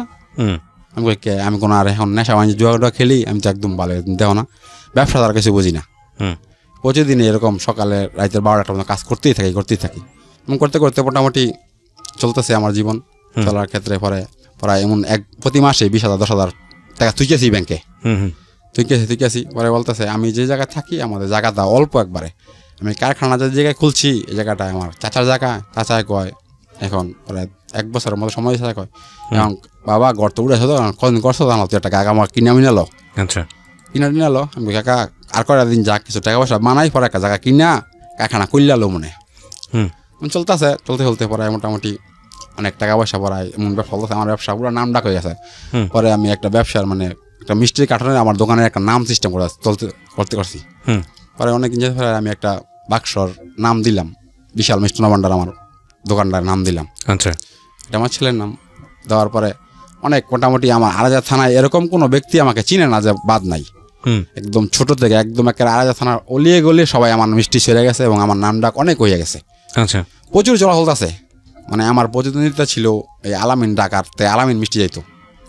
আমি কই কে আমি কোনো আর এখন নেশা বাণিজ্য জুয়া খেলি, আমি তো একদম ভালো দেখো না, ব্যবসা তার কিছু বুঝি না। প্রতিদিন এরকম সকালে রাতের 12টা পর্যন্ত কাজ করতেই থাকি। এবং করতে করতে মোটামুটি চলতেছে আমার জীবন। চলার ক্ষেত্রে পরে প্রায় এমন প্রতি মাসে 20,000 10,000 টাকা তুইকেছি ব্যাংকে, তুইকেছি। পরে বলতেছে আমি যে জায়গায় থাকি আমাদের জায়গাটা অল্প একবারে, আমি কারখানা যে জায়গায় খুলছি এই জায়গাটা আমার চাচার জায়গা। চাচায় কয় এখন প্রায় 1 বছরের মতো সময় চাচা কয় এখন বাবা ঘর তো উড়েছো তো কদিন করছো জানো, তুই একটা কাকা আমার কিনে নিলো। আচ্ছা, কিনে নিলো। আমি কাকা আর কয়টা দিন যাক কিছু টাকা পয়সা বানাই, পরে একটা জায়গা কিনা কারখানা খুললালো মনে। চলতে পরে মোটামুটি অনেক টাকা পয়সা পড়ায় এমন ব্যবসা চলতেছে, আমার ব্যবসা পুরো নাম ডাক হয়ে গেছে। পরে আমি একটা ব্যবসার মানে একটা মিষ্টির কার্টনে আমার দোকানের একটা নাম সিস্টেম করতে করছি। পরে অনেক দিন পরে আমি একটা বাক্সর নাম দিলাম, বিশাল মিষ্টান্ন ভান্ডার আমার দোকানটার নাম দিলাম। আচ্ছা, এটা আমার ছেলের নাম দেওয়ার পরে অনেক মোটামুটি আমার আড়াজা থানায় এরকম কোনো ব্যক্তি আমাকে চিনে না যে বাদ নাই। একদম ছোট থেকে একদম একেবারে আড়াজা থানার অলিয়ে গলিয়ে সবাই আমার মিষ্টি ছেড়ে গেছে এবং আমার নাম ডাক অনেক হয়ে গেছে। আচ্ছা, প্রচুর চলাচল আছে। মানে আমার প্রতিদ্বন্দ্বিতা ছিল এই আলামিন ডাকার, তাই আলামিন মিষ্টি যাইতো,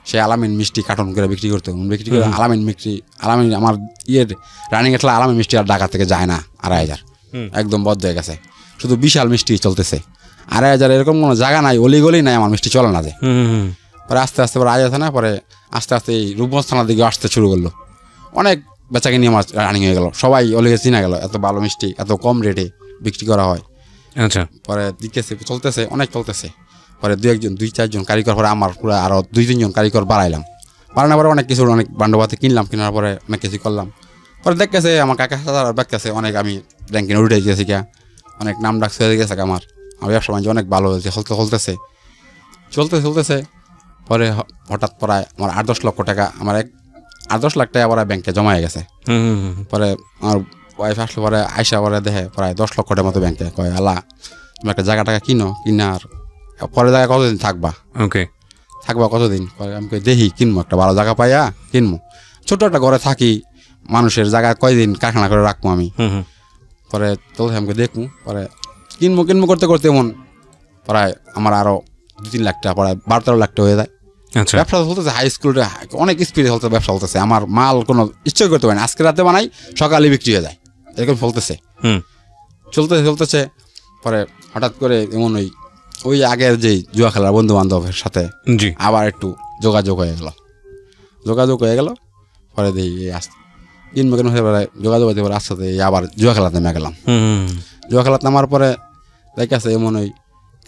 সে আলামিন মিষ্টি কার্টন করে বিক্রি করতো। আলামিন আমার রানিং এটলা আলামিন মিষ্টি আর ঢাকা থেকে যায় না 2,500, একদম বদ্ধ হয়ে গেছে। শুধু বিশাল মিষ্টি চলতেছে, 2,500 এরকম কোনো জায়গা নাই, অলিগলি নাই আমার মিষ্টি চলে না যে। পরে আস্তে আস্তে পরে আয়া থানা, পরে আস্তে আস্তে এই রূপগঞ্জ থানার দিকে আসতে শুরু করলো। অনেক বেচাকে নিয়ে আমার রানিং হয়ে গেল, সবাই অলিগে চিনা গেল, এত ভালো মিষ্টি এত কম রেটে বিক্রি করা হয়। আচ্ছা, পরে দিকেছে চলতেছে, অনেক চলতেছে। পরে 2-4জন কারিগর, পরে আমার পুরো আরও 2-3জন কারিগর বাড়াইলাম। বাড়ানোর পরে অনেক কিছু অনেক বান্ডবাতে কিনলাম, কেনার পরে অনেক কিছু করলাম। পরে দেখতেছে আমার কাকা দেখতেছে অনেক আমি র্যাঙ্কিং উঠে গেছি, অনেক নাম ডাক হয়ে গেছে আমার ব্যবসা বাণিজ্য অনেক ভালো হয়েছে, চলতেছে। পরে হঠাৎ প্রায় আমার 8-10 লক্ষ টাকা, আমার 8-10 লাখ টাকা পরে ব্যাংকে জমা হয়ে গেছে। পরে আমার ওয়াইফ আসলো, পরে আইসা পরে দেখে প্রায় 10 লক্ষ টাকার মতো ব্যাংকে। কয় আল্লাহ তুমি একটা জায়গা টাকা কিনার পরে জায়গা কতদিন থাকবা কতদিন? আমি দেখি কিনবো, একটা ভালো জায়গা পাইয়া কিনবো, ছোট একটা ঘরে থাকি, মানুষের জায়গায় কয়দিন কারখানা করে রাখবো আমি। পরে চলছে আমাকে দেখবো, পরে কিনবো করতে করতে এমন প্রায় আমার আরো 2-3 লাখ টাকা, প্রায় 12-13 লাখ টাকা হয়ে যায়। ব্যবসা চলতেছে, হাই স্কুলটা অনেক স্পিডে ব্যবসা চলতেছে। আমার মাল কোনো ইচ্ছে করতে পারে না, আজকে রাতে বানাই সকালে বিক্রি হয়ে যায়, এরকম চলতেছে। পরে হঠাৎ করে এমন ওই আগের যে জুয়া খেলার বন্ধু বান্ধবের সাথে আবার একটু যোগাযোগ হয়ে গেল। পরে দেখি কিনবো যোগাযোগ হতে পারে, আস্তে আবার জুয়া খেলাতে নেমে গেলাম। জুয়া খেলাতে নামার পরে দেখেছে এমন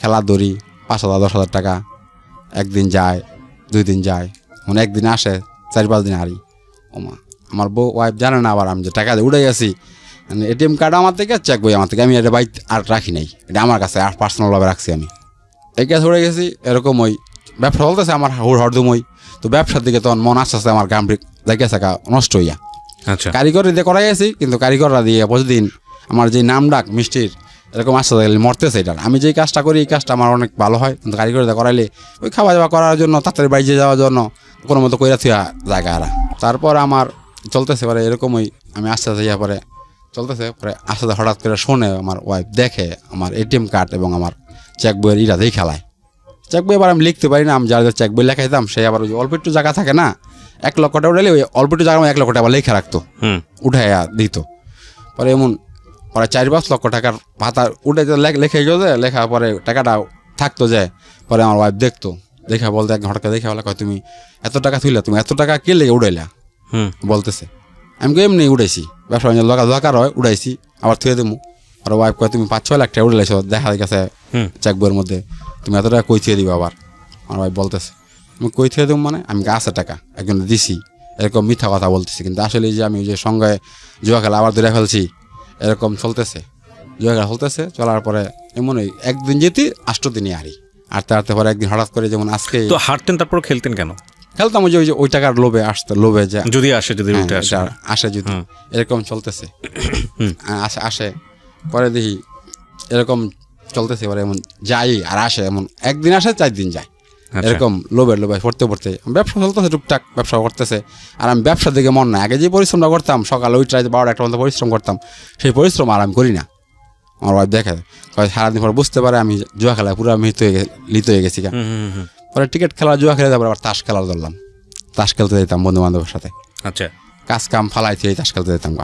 খেলা দড়ি 5,000 10,000 টাকা, একদিন যায় 2 দিন যায়, মানে একদিন আসে 4-5 দিন হারি। ওমা, আমার বউ ওয়াইফ জানে না আবার আমি যে টাকা দিয়ে উঠে গেছি, মানে এটিএম কার্ড আমার থেকে, চেক বই আমার থেকে, আমি এটা বাইক আর রাখি নাই, এটা আমার কাছে আর পার্সোনালভাবে রাখছি আমি। এই কাছে উঠে গেছি, এরকম ব্যবসা চলতেছে আমার হরদমই। তো ব্যবসার দিকে তখন মন আস্তে আস্তে আমার গাম্ভীর দেখেছে নষ্ট হইয়া। আচ্ছা, কারিগর দিয়ে করাই গেছি, কিন্তু কারিগররা দিয়ে প্রতিদিন আমার যে নাম ডাক মিষ্টির এরকম আস্তে আস্তে মরতেছে। এটা আমি যেই কাজটা করি এই কাজটা আমার অনেক ভালো হয়, কিন্তু কারিগর দিয়ে করাইলে ওই খাওয়া দাওয়া করার জন্য, তাড়াতাড়ি বাইরে যাওয়ার জন্য কোনো মতো কইরা থুয়া জায়গা আর। তারপর আমার চলতেছে পরে এরকমই আমি আস্তে আস্তে ইয়া পরে চলতেছে। পরে আস্তে আস্তে হঠাৎ করে শোনে আমার ওয়াইফ, দেখে আমার এটিএম কার্ড এবং আমার চেক বইয়ের ইরাতেই খেলায়। চেক বই এবার আমি লিখতে পারি না, আমি যার চেক বই লেখাইতাম সে আবার ওই অল্প একটু জায়গা থাকে না, 1 লক্ষ টাকা উঠাইলে ওই অল্প একটু জায়গা 1 লক্ষ টাকা লেখা রাখতো, উঠাইয়া দিত। পরে এমন পরে 4-5 লক্ষ টাকার ভাতা উঠে লেখে গেছে, লেখা পরে টাকাটা থাকতো যে। পরে আমার ওয়াইফ দেখতো, দেখা বলতে এক ঘটকা দেখে বলে কয় তুমি এত টাকা থইলা, তুমি এত টাকা কে লেগে উড়াইলা বলতেছে। আমি এমনি উড়াইছি, ব্যবসা বাণিজ্য দরকার হয় উড়াইছি, আবার থুয়ে দেবো। আর ওয়াইফ কয় তুমি 5-6 লাখ টাকা উড়াইছো, দেখা গেছে চেক বইয়ের মধ্যে, তুমি এত টাকা কই থুয়ে দিবা? আবার আমার ওয়াইফ বলতেছে আমি কই থুয়ে দেবো মানে আমি আছে টাকা একজন দিছি, এরকম মিথ্যা কথা বলতেছি। কিন্তু আসলে যে আমি যে সঙ্গে জুয়া খেলা আবার ধরে ফেলছি, এরকম চলতেছে। জুয়া খেলা চলতেছে, চলার পরে এমন একদিন যেতে 8 দিনই হারি। হারতে পরে একদিন হঠাৎ করে, যেমন আজকে তো হারতেন, তারপর খেলতেন কেন? খেলতাম ওই টাকার লোভে, লোভে যে যদি আসে, যদি আসে যদি, এরকম চলতেছে। আসে পরে দেখি এরকম চলতেছে, পরে এমন যাই আর আসে, এমন একদিন আসে 4 দিন যায়, এরকম লোভে পড়তে ব্যবসা চলতেছে, টুকটাক ব্যবসা করতেছে। আর আমি ব্যবসার দিকে মন না, আগে যে পরিশ্রমটা করতাম সকাল 8টা 12টা পর্যন্ত পরিশ্রম করতাম, সেই পরিশ্রম আর আমি করি না। আমার ওয়াইফ দেখে, সারাদিন পরে বুঝতে পারে আমি জুয়া খেলায় পুরো লিপ্ত হয়ে গেছি। পরে টিকিট খেলা জুয়া খেলে তারপরে আবার তাস খেলার ধরলাম, তাস খেলতে যেতাম বন্ধু বান্ধবের সাথে। আচ্ছা, কাজ কাম ফালাইতে তাস খেলতে যেতাম।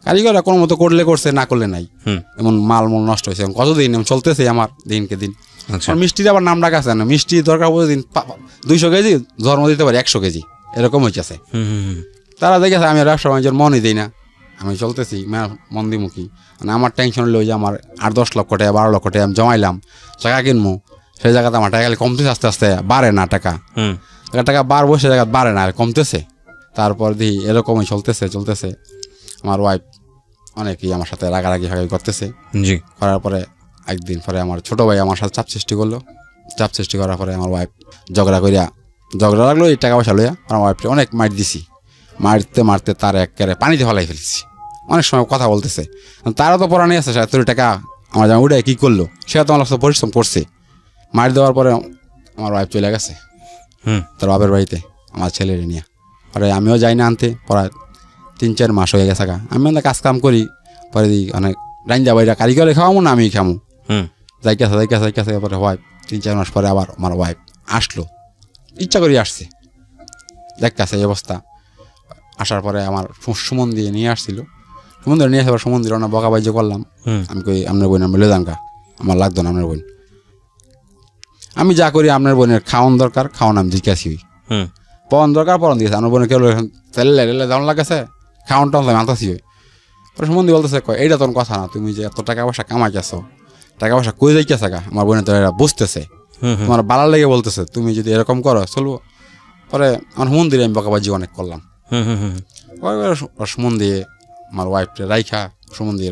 কারিগররা কোনো মতো করলে করছে, না করলে নাই। এমন মাল নষ্ট হয়েছে কতদিন এমন চলতেছে আমার দিনকে দিন। মিষ্টির আবার নাম ডাকা আছে না, মিষ্টি দরকার প্রতিদিন 200 কেজি, জন্ম দিতে পারি 100 কেজি, এরকম হয়েছে। তারা দেখেছে আমি ব্যবসা বাণিজ্যের মনই দিই না, আমি চলতেছি মন্দিমুখী। মানে আমার টেনশন হলো যে আমার 8-10 লক্ষ টাকা 12 লক্ষ টাকা আমি জমাইলাম, টাকা কিনবো, সেই জায়গাতে আমার টাকা খালি কমতেছে, আস্তে আস্তে বাড়ে না টাকা, টাকা বাড়বো সে জায়গা বাড়ে না, কমতেছে। তারপর দিই এরকমই চলতেছে। আমার ওয়াইফ অনেকেই আমার সাথে রাগারাগি করতেছে। করার পরে একদিন পরে আমার ছোটো ভাই আমার সাথে চাপ সৃষ্টি করার পরে আমার ওয়াইফ ঝগড়া লাগলো এই টাকা পয়সা লইয়া। আমার ওয়াইফকে অনেক মারতে তার একেবারে পানিতে ফেলাই ফেলেছি। অনেক সময় কথা বলতেছে, তারও তো পড়া নিয়ে আসছে, তোর টাকা আমার যেমন উঠে কী করলো, সেটা তো আমার কাছে পরিশ্রম করছে। মার দেওয়ার পরে আমার ওয়াইফ চলে গেছে তার বাপের বাড়িতে আমার ছেলের নিয়ে। পরে আমিও যাই না আনতে, পরে 3-4 মাস হয়ে গেছে। আমি কাজ কাম করি, পরে দিই অনেক রাইন্দা বাইরা কারিগরে খাওয়াবো না আমি খামো, যাইকাছে। পরে ওয়াইফ 3-4 মাস পরে আবার আমার ওয়াইফ আসলো, ইচ্ছা করি আসছে, দেখতেছে এই অবস্থা। আসার পরে আমার সুমন দিয়ে নিয়ে আসছিল, নিয়ে আসার সুমন দিল না, বকাবাজি করলাম। আমি কই আপনার বোন আমি লেদাঙ্কা, আমার লাগতো না আপনার বোন, আমি যা করি আপনার বোনের খাওয়ান দরকার খাওয়ান, আমি জিজ্ঞাসি পড়ান দরকার পড়ান দিয়েছে। আমার বোনের কেউ তেলে দাম লাগেছে, খাওয়ান টাউন আমি আনতাছি। পরে সুমন দিয়ে বলতেছে, এইটা তোর কথা না, তুমি যে এত টাকা পয়সা কামাই গেছো, টাকা পয়সা কই যাইতেছে গা, আমার বোনের তো এরা বুঝতেছে, তোমার বালার লেগে বলতেছে, তুমি যদি এরকম করো চলবো। পরে আমার সুমন দিয়ে আমি বকাবাজি অনেক করলাম। সুমন দিয়ে আমার ওয়াইফটা রাইখা সুমন দিয়ে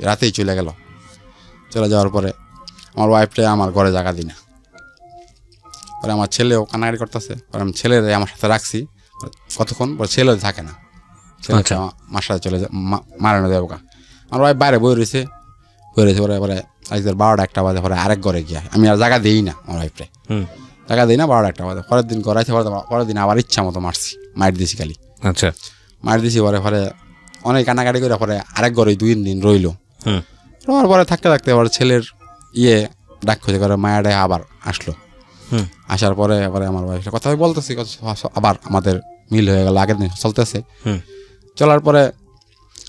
রাতেই চলে যাওয়ার পরে আমার ওয়াইফটা আমার ঘরে জায়গা দিই না। পরে আমার ছেলেও কান্নাকাটি করতেছে, পরে আমি ছেলের আমার সাথে রাখছি কতক্ষণ, পরে ছেলে থাকে না, ছেলে মার সাথে চলে যায়, মারানো যাবো। আমার ওয়াইফ বাইরে বই রয়েছে পরে আজকের 12টা-1টা বাজে। পরে আরেক ঘরে গিয়া আমি আর জায়গা দিই না আমার ওয়াইফরে, জায়গা দিই না। 12টা-1টা বাজে পরের দিন গড়াইছে, পরের দিন আবার ইচ্ছা মতো মার দিছি খালি। আচ্ছা, মার দিছি। পরে অনেক কান্নাকাটি করে পরে আরেক ঘরে 2 দিন রইলো। পরে থাকতে পরে ছেলের ডাক খুঁজে করে মায়াডে আবার আসলো। আসার পরে আমার ওয়াইফের কথা বলতেছি, আবার আমাদের মিল হয়ে গেল, আগের দিন চলতেছে। চলার পরে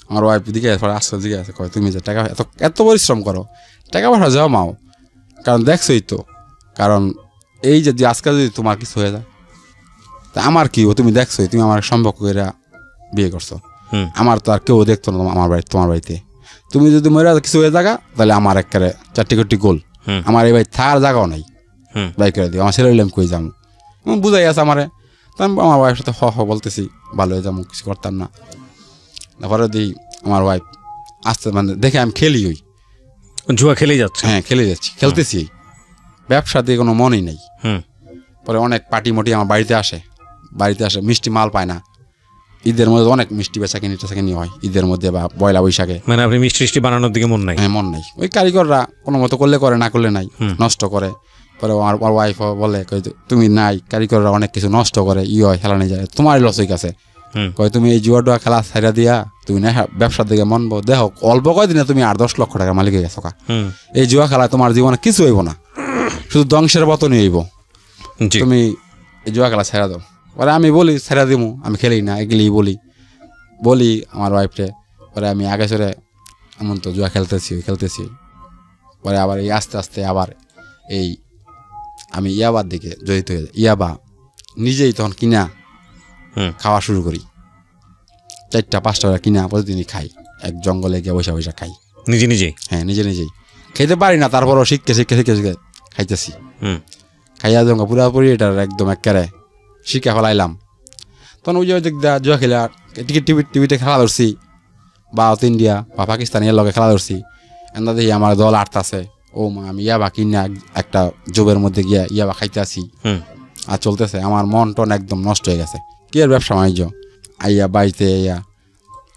আমার ওয়াইফ দিকে আসলে জিজ্ঞাসা করে, তুমি যে টাকা এত পরিশ্রম করো, টাকা পয়সা জমাও, কারণ দেখছোই তো, কারণ এই যে আজকাল যদি তোমার কিছু হয়ে যায় তা আমার কি, তুমি দেখছোই, তুমি আমার সম্পর্ক করে বিয়ে করছো, আমার তো আর কেউ দেখতো না তোমার বাড়িতে, তুমি যদি মরে কিছু হয়ে থাকা তাহলে আমার একেবারে 4 কোটি গোল, আমার এই ভাই থার জায়গাও নাই, বাই করে দিও, আমার ছেলে আমি কই যাবো, বুঝাই আছে আমারে। আমার ওয়াইফের সাথে বলতেছি ভালো হয়ে যাবো, কিছু করতাম না। তারপরে দিই আমার ওয়াইফ আসতে মানে দেখে আমি খেলি, জুয়া খেলেই যাচ্ছে। হ্যাঁ খেলতেছি, ব্যবসা দিয়ে কোনো মনই নেই। পরে অনেক পার্টি মটি আমার বাড়িতে আসে, মিষ্টি মাল পায় না। ঈদের মধ্যে অনেক মিষ্টি বেচাকিনি হয় ঈদের মধ্যে বা পয়লা বৈশাখে। মানে আপনি মিষ্টি বানানোর দিকে মন নাই? হ্যাঁ, মন নেই। ওই কারিগররা কোনো মতো করলে করে, না করলে নাই, নষ্ট করে। পরে আমার ওয়াইফ বলে, তুমি নাই, কারিগররা অনেক কিছু নষ্ট করে, হয় খেলা নিয়ে যায়, তোমারই লস হয়ে গেছে, তুমি এই জুয়া খেলা ছাইরা দিয়া তুমি না ব্যবসার দিকে মন দেখো, অল্প কয়দিনে তুমি 8-10 লক্ষ টাকার মালিক হয়ে গেছো। এই জুয়া খেলা তোমার জীবনে কিছু হইব না, শুধু ধ্বংসের পতনই হইব, তুমি এই জুয়া খেলা ছাইরা দাও। পরে আমি বলি ছাইরা দিমু, আমি খেলি না, এগুলি বলি আমার ওয়াইফরে। পরে আমি আগে চলে এমন তো জুয়া খেলতেছি। পরে আবার এই আস্তে আস্তে আবার এই আমি ইয়াবার দিকে জড়িত হয়ে যাই। ইয়াবা নিজেই তখন কিনা খাওয়া শুরু করি, 4টা-5টা করে কিনা প্রতিদিনই খাই, এক জঙ্গলে গিয়ে বসে খাই নিজেই। হ্যাঁ, নিজেই খেতে পারি না, তারপরও শিখে খাইতেছি। খাইয়া জঙ্গা পুরাপুরি এটার একদম একেবারে শিখে ফেলাইলাম। তখন ওই যে জুয়া খেলে টিভিতে খেলা ধরছি, বা ইন্ডিয়া বা পাকিস্তানি এর লগে খেলা ধরছি, এন্দা দেখি আমার দল আটতাছে, ও মা আমি ইয়াবা কিনা একটা জবের মধ্যে গিয়া ইয়াবা খাইতে আসি, আর চলতেছে। আমার মন টন একদম নষ্ট হয়ে গেছে। কি আর ব্যবসা বাণিজ্য, আইয়া বাড়িতে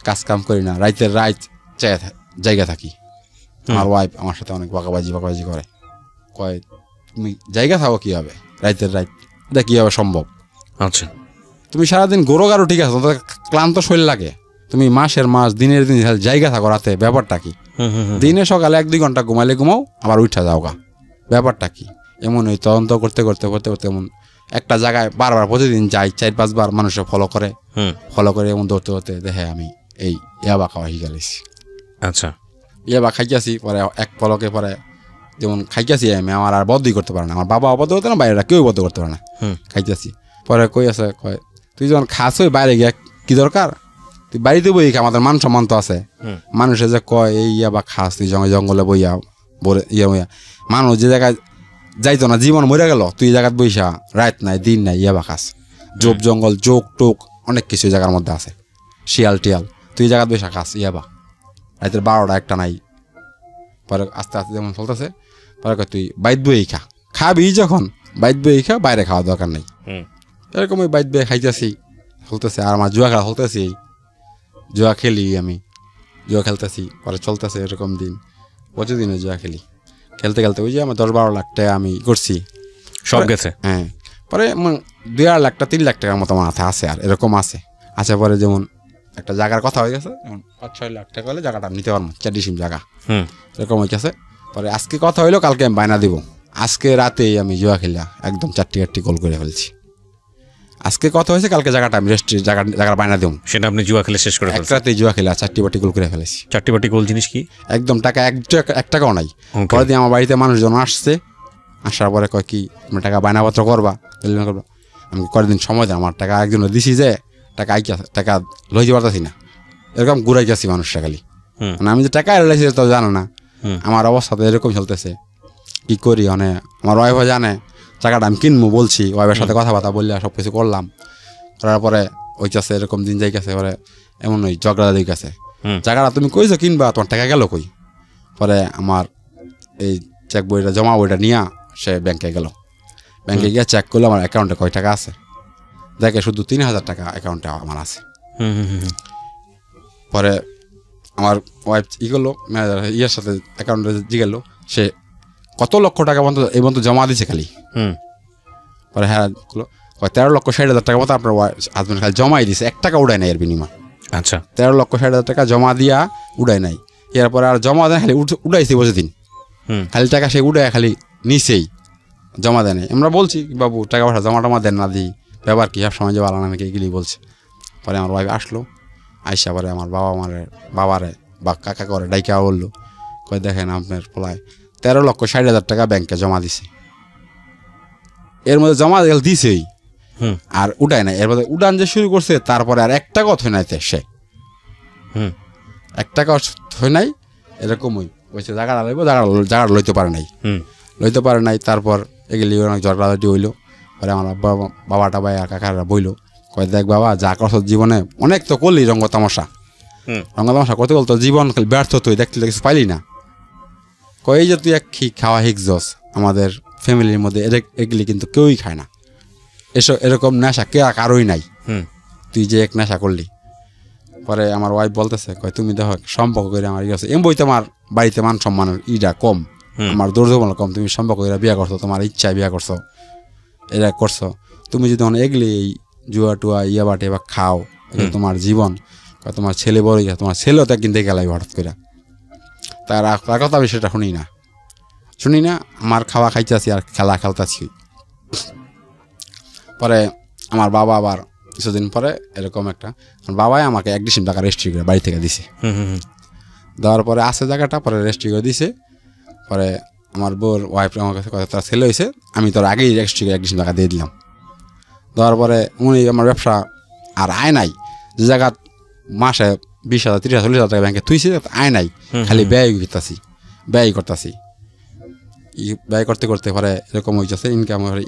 কাজ কাম করি না, রাইতের রাত জায়গা থাকি। আমার ওয়াইফ আমার সাথে অনেক বকাবাজি করে, কয় তুমি জায়গা থাকো কীভাবে রাইতের রাত, এটা কীভাবে সম্ভব? আচ্ছা, তুমি সারাদিন ঠিক আছে, ক্লান্ত শরীর লাগে, তুমি মাস দিনের দিন জায়গা থাকো রাতে, ব্যাপারটা কি? দিনে সকালে 1-2 ঘন্টা ঘুমাইলে ঘুমাও, আবার উঠা যাও গা। ব্যাপারটা কি এমন? ওই তদন্ত করতে করতে করতে করতে এমন একটা জায়গায় বারবার প্রতিদিন যাই, 4-5 বার মানুষে ফলো করে এমন ধরতে ধরতে দেখে আমি এই ইয়াবা খাওয়া শিখালিছি। আচ্ছা, ইয়াবা খাইয়াছি, পরে এক পলকে পরে যেমন খাইয়াছি আমি, আমার আর বদ্ধই করতে পারে না, আমার বাবা অবদ্ধ করতে না, বাইরেটা কেউ বদ্ধ করতে পারে না, খাইতেছি। পরে কই আছে, কয় তুই যখন খাস ওই বাইরে গিয়া কি দরকার, তুই বাড়িতে বই খা, আমাদের মান সম্মান তো আছে। মানুষে যে কয় এই ইয়াবা খাস, তুই জঙ্গলে বইয়া বলে ইয়া মানুষ যে জায়গায় যাইতো না, জীবন মরে গেল, তুই এই জায়গায় বইসা রাত নাই দিন নাই ইয়াবা খাস। জোপ জঙ্গল জোক টোক অনেক কিছু জায়গার মধ্যে আছে, শিয়াল টিয়াল, তুই এই জায়গায় বইসা খাস ইয়াবা, রাতের 12টা 1টা নাই। পরে আস্তে আস্তে যেমন চলতেছে, পরে তুই বাইত বই খা, খাবি যখন বাইত বই খা, বাইরে খাওয়া দরকার নেই। এরকম ওই বাইত বই খাইতেছি, চলতেছে। আর আমার জুয়া খেলা চলতেছি, জুয়া খেলি আমি, জুয়া খেলতেছি, পরে চলতেছে এরকম দিন, প্রতিদিনে জুয়া খেলি। খেলতে খেলতে ওই যে আমার 10-12 লাখ টাকা আমি করছি, সব গেছে। হ্যাঁ, পরে 2-2.5 লাখ 3 লাখ টাকার মতো আমার হাতে আছে, আর এরকম আছে। আচ্ছা, পরে যেমন একটা জায়গার কথা হয়ে গেছে, যেমন 5-6 লাখ টাকা হলে জায়গাটা নিতে পারবো, 4 ডিসিম জায়গা, এরকম হয়ে গেছে। পরে আজকে কথা হইলো, কালকে আমি বায়না দিব। আজকে রাতেই আমি জুয়া খেলা একদম 4টি গোল করে ফেলছি। আজকে কথা হয়েছে, কালকে জায়গাটা আমি জায়গার বায়না দেব, সেটা আপনি জুয়া খেলে শেষ করে ফেলছেন। রাতেই জুয়া খেলা 4টি বাটি গোল করে ফেলেছি। 4টি বাটি গোল জিনিস কি? একদম টাকা 1 টাকাও নাই। পরে দিয়ে আমার বাড়িতে মানুষজন আসছে, আসার পরে কয় কি তুমি টাকা বায়নাপত্র করবা? আমি কয়েকদিন সময় দেয়, আমার টাকা একজন দিছি যে টাকা লইতে পারতেছি না, এরকম ঘুরাই যাচ্ছি মানুষটা খালি। মানে আমি যে টাকা এলাইছি তো জানো না, আমার অবস্থা তো এরকম চলতেছে। কি করি? মানে আমার ওয়াইফও জানে টাকাটা আমি কিনবো বলছি, ওয়াইফের সাথে কথাবার্তা বললে সব কিছু করলাম, করার পরে ওই কাছে এরকম দিন যাই গেছে। পরে এমন ওই ঝগড়া দিক গেছে, টাকাটা তুমি কইছো কিনবা, তোমার টাকা গেল কই? পরে আমার এই চেক বইটা জমা বইটা নিয়ে সে ব্যাংকে গেল, ব্যাংকে গিয়ে চেক করলো আমার অ্যাকাউন্টে কয় টাকা আছে, দেখে শুধু 3,000 টাকা অ্যাকাউন্টে আমার আছে। পরে আমার ওয়াইফ করলো, ম্যানেজার ইয়ের সাথে অ্যাকাউন্টে জিগেলো, সে কত লক্ষ টাকা পর্যন্ত এই পর্যন্ত জমা দিছে খালি। পরে হ্যাঁ 13,60,000 টাকা মতো আপনার হাজবেন্ড খালি জমাই দিছে, 1 টাকা উড়ায় নাই এর বিনিময়। আচ্ছা, 13,60,000 টাকা জমা দিয়া উড়ায় নাই। এরপরে আর জমা দেয় খালি উড়াইছে বসে দিন, খালি টাকা সে উড়ায় খালি নিচেই, জমা দেয় নাই। আমরা বলছি বাবু টাকা পয়সা জমা দেন না দিই, ব্যাপার কি, সব সময় যে ভালো নামে এগুলি বলছে। পরে আমার ওয়াইফ আসলো, আইসা পরে আমার বাবারে বা কাকা করে ডাইকা বললো, কই দেখেন আপনার পোলায় 13,60,000 টাকা ব্যাংকে জমা দিছে, এর মধ্যে জমা দিছেই আর উঠায় নাই, এর মধ্যে উড়ান যে শুরু করছে, তারপরে আর 1 টাকাও থই নাই, সে 1 টাকাও থই নাই। এরকমই বলছে জায়গাটা লইব, জায়গাটা লইতে পারে নাই। তারপর এগুলি অনেক ঝগড়াঝাটি হইলো। পরে আমার বাবাটা ভাই আর কাকারা বইলো, কয় দেখ বাবা, যা করছ জীবনে অনেক তো করলি রঙ্গ তামাশা করতে বলতো, জীবন ব্যর্থ তুই দেখতে কিছু পাইলি না। কই যে তুই খাওয়া শিখছস, আমাদের ফ্যামিলির মধ্যে এগুলি কিন্তু কেউই খায় না, এরকম নেশা কারোই নাই, তুই যে এক নেশা করলি। পরে আমার ওয়াইফ বলতেছে, কয় তুমি দেখো সম্পর্ক করে আমার ইয়ে আছে, বই তোমার বাড়িতে মান সম্মানের ইটা কম, আমার দৌড় কম, তুমি সম্পর্ক করে বিয়া করছো, তোমার ইচ্ছায় বিয়া করছো, এটা করছো। তুমি যদি এগুলি এই জুয়া টুয়া ইয়া বাটে বা খাও, তোমার জীবন, তোমার ছেলে বড় গেছে, তোমার ছেলেও তো একদিন দেখে গেলাই হঠাৎ করে। তার কথা আমি সেটা শুনি না, আমার খাওয়া খাইতেছি আর খেলা খেলতেছি। পরে আমার বাবা আবার কিছুদিন পরে এরকম একটা, বাবাই আমাকে 1 ডিসিম টাকা রেজিস্ট্রি করে বাড়ি থেকে দিছে, দেওয়ার পরে আছে জায়গাটা, পরে রেজিস্ট্রি করে দিছে। পরে আমার বোর ওয়াইফ আমার কাছে কথা, তার ছেলে হয়েছে, আমি তোর আগেই রেজিস্ট্রি করে 1 ডিসিম টাকা দিয়ে দিলাম। দেওয়ার পরে উনি আমার ব্যবসা আর আয় নাই, যে জায়গা মাসে 20,000 30,000 40,000 টাকা ব্যাংকে থুইছে, আয় নাই, খালি ব্যয় করতেছি। ব্যয় করতে করতে পরে এরকম হয়েছে,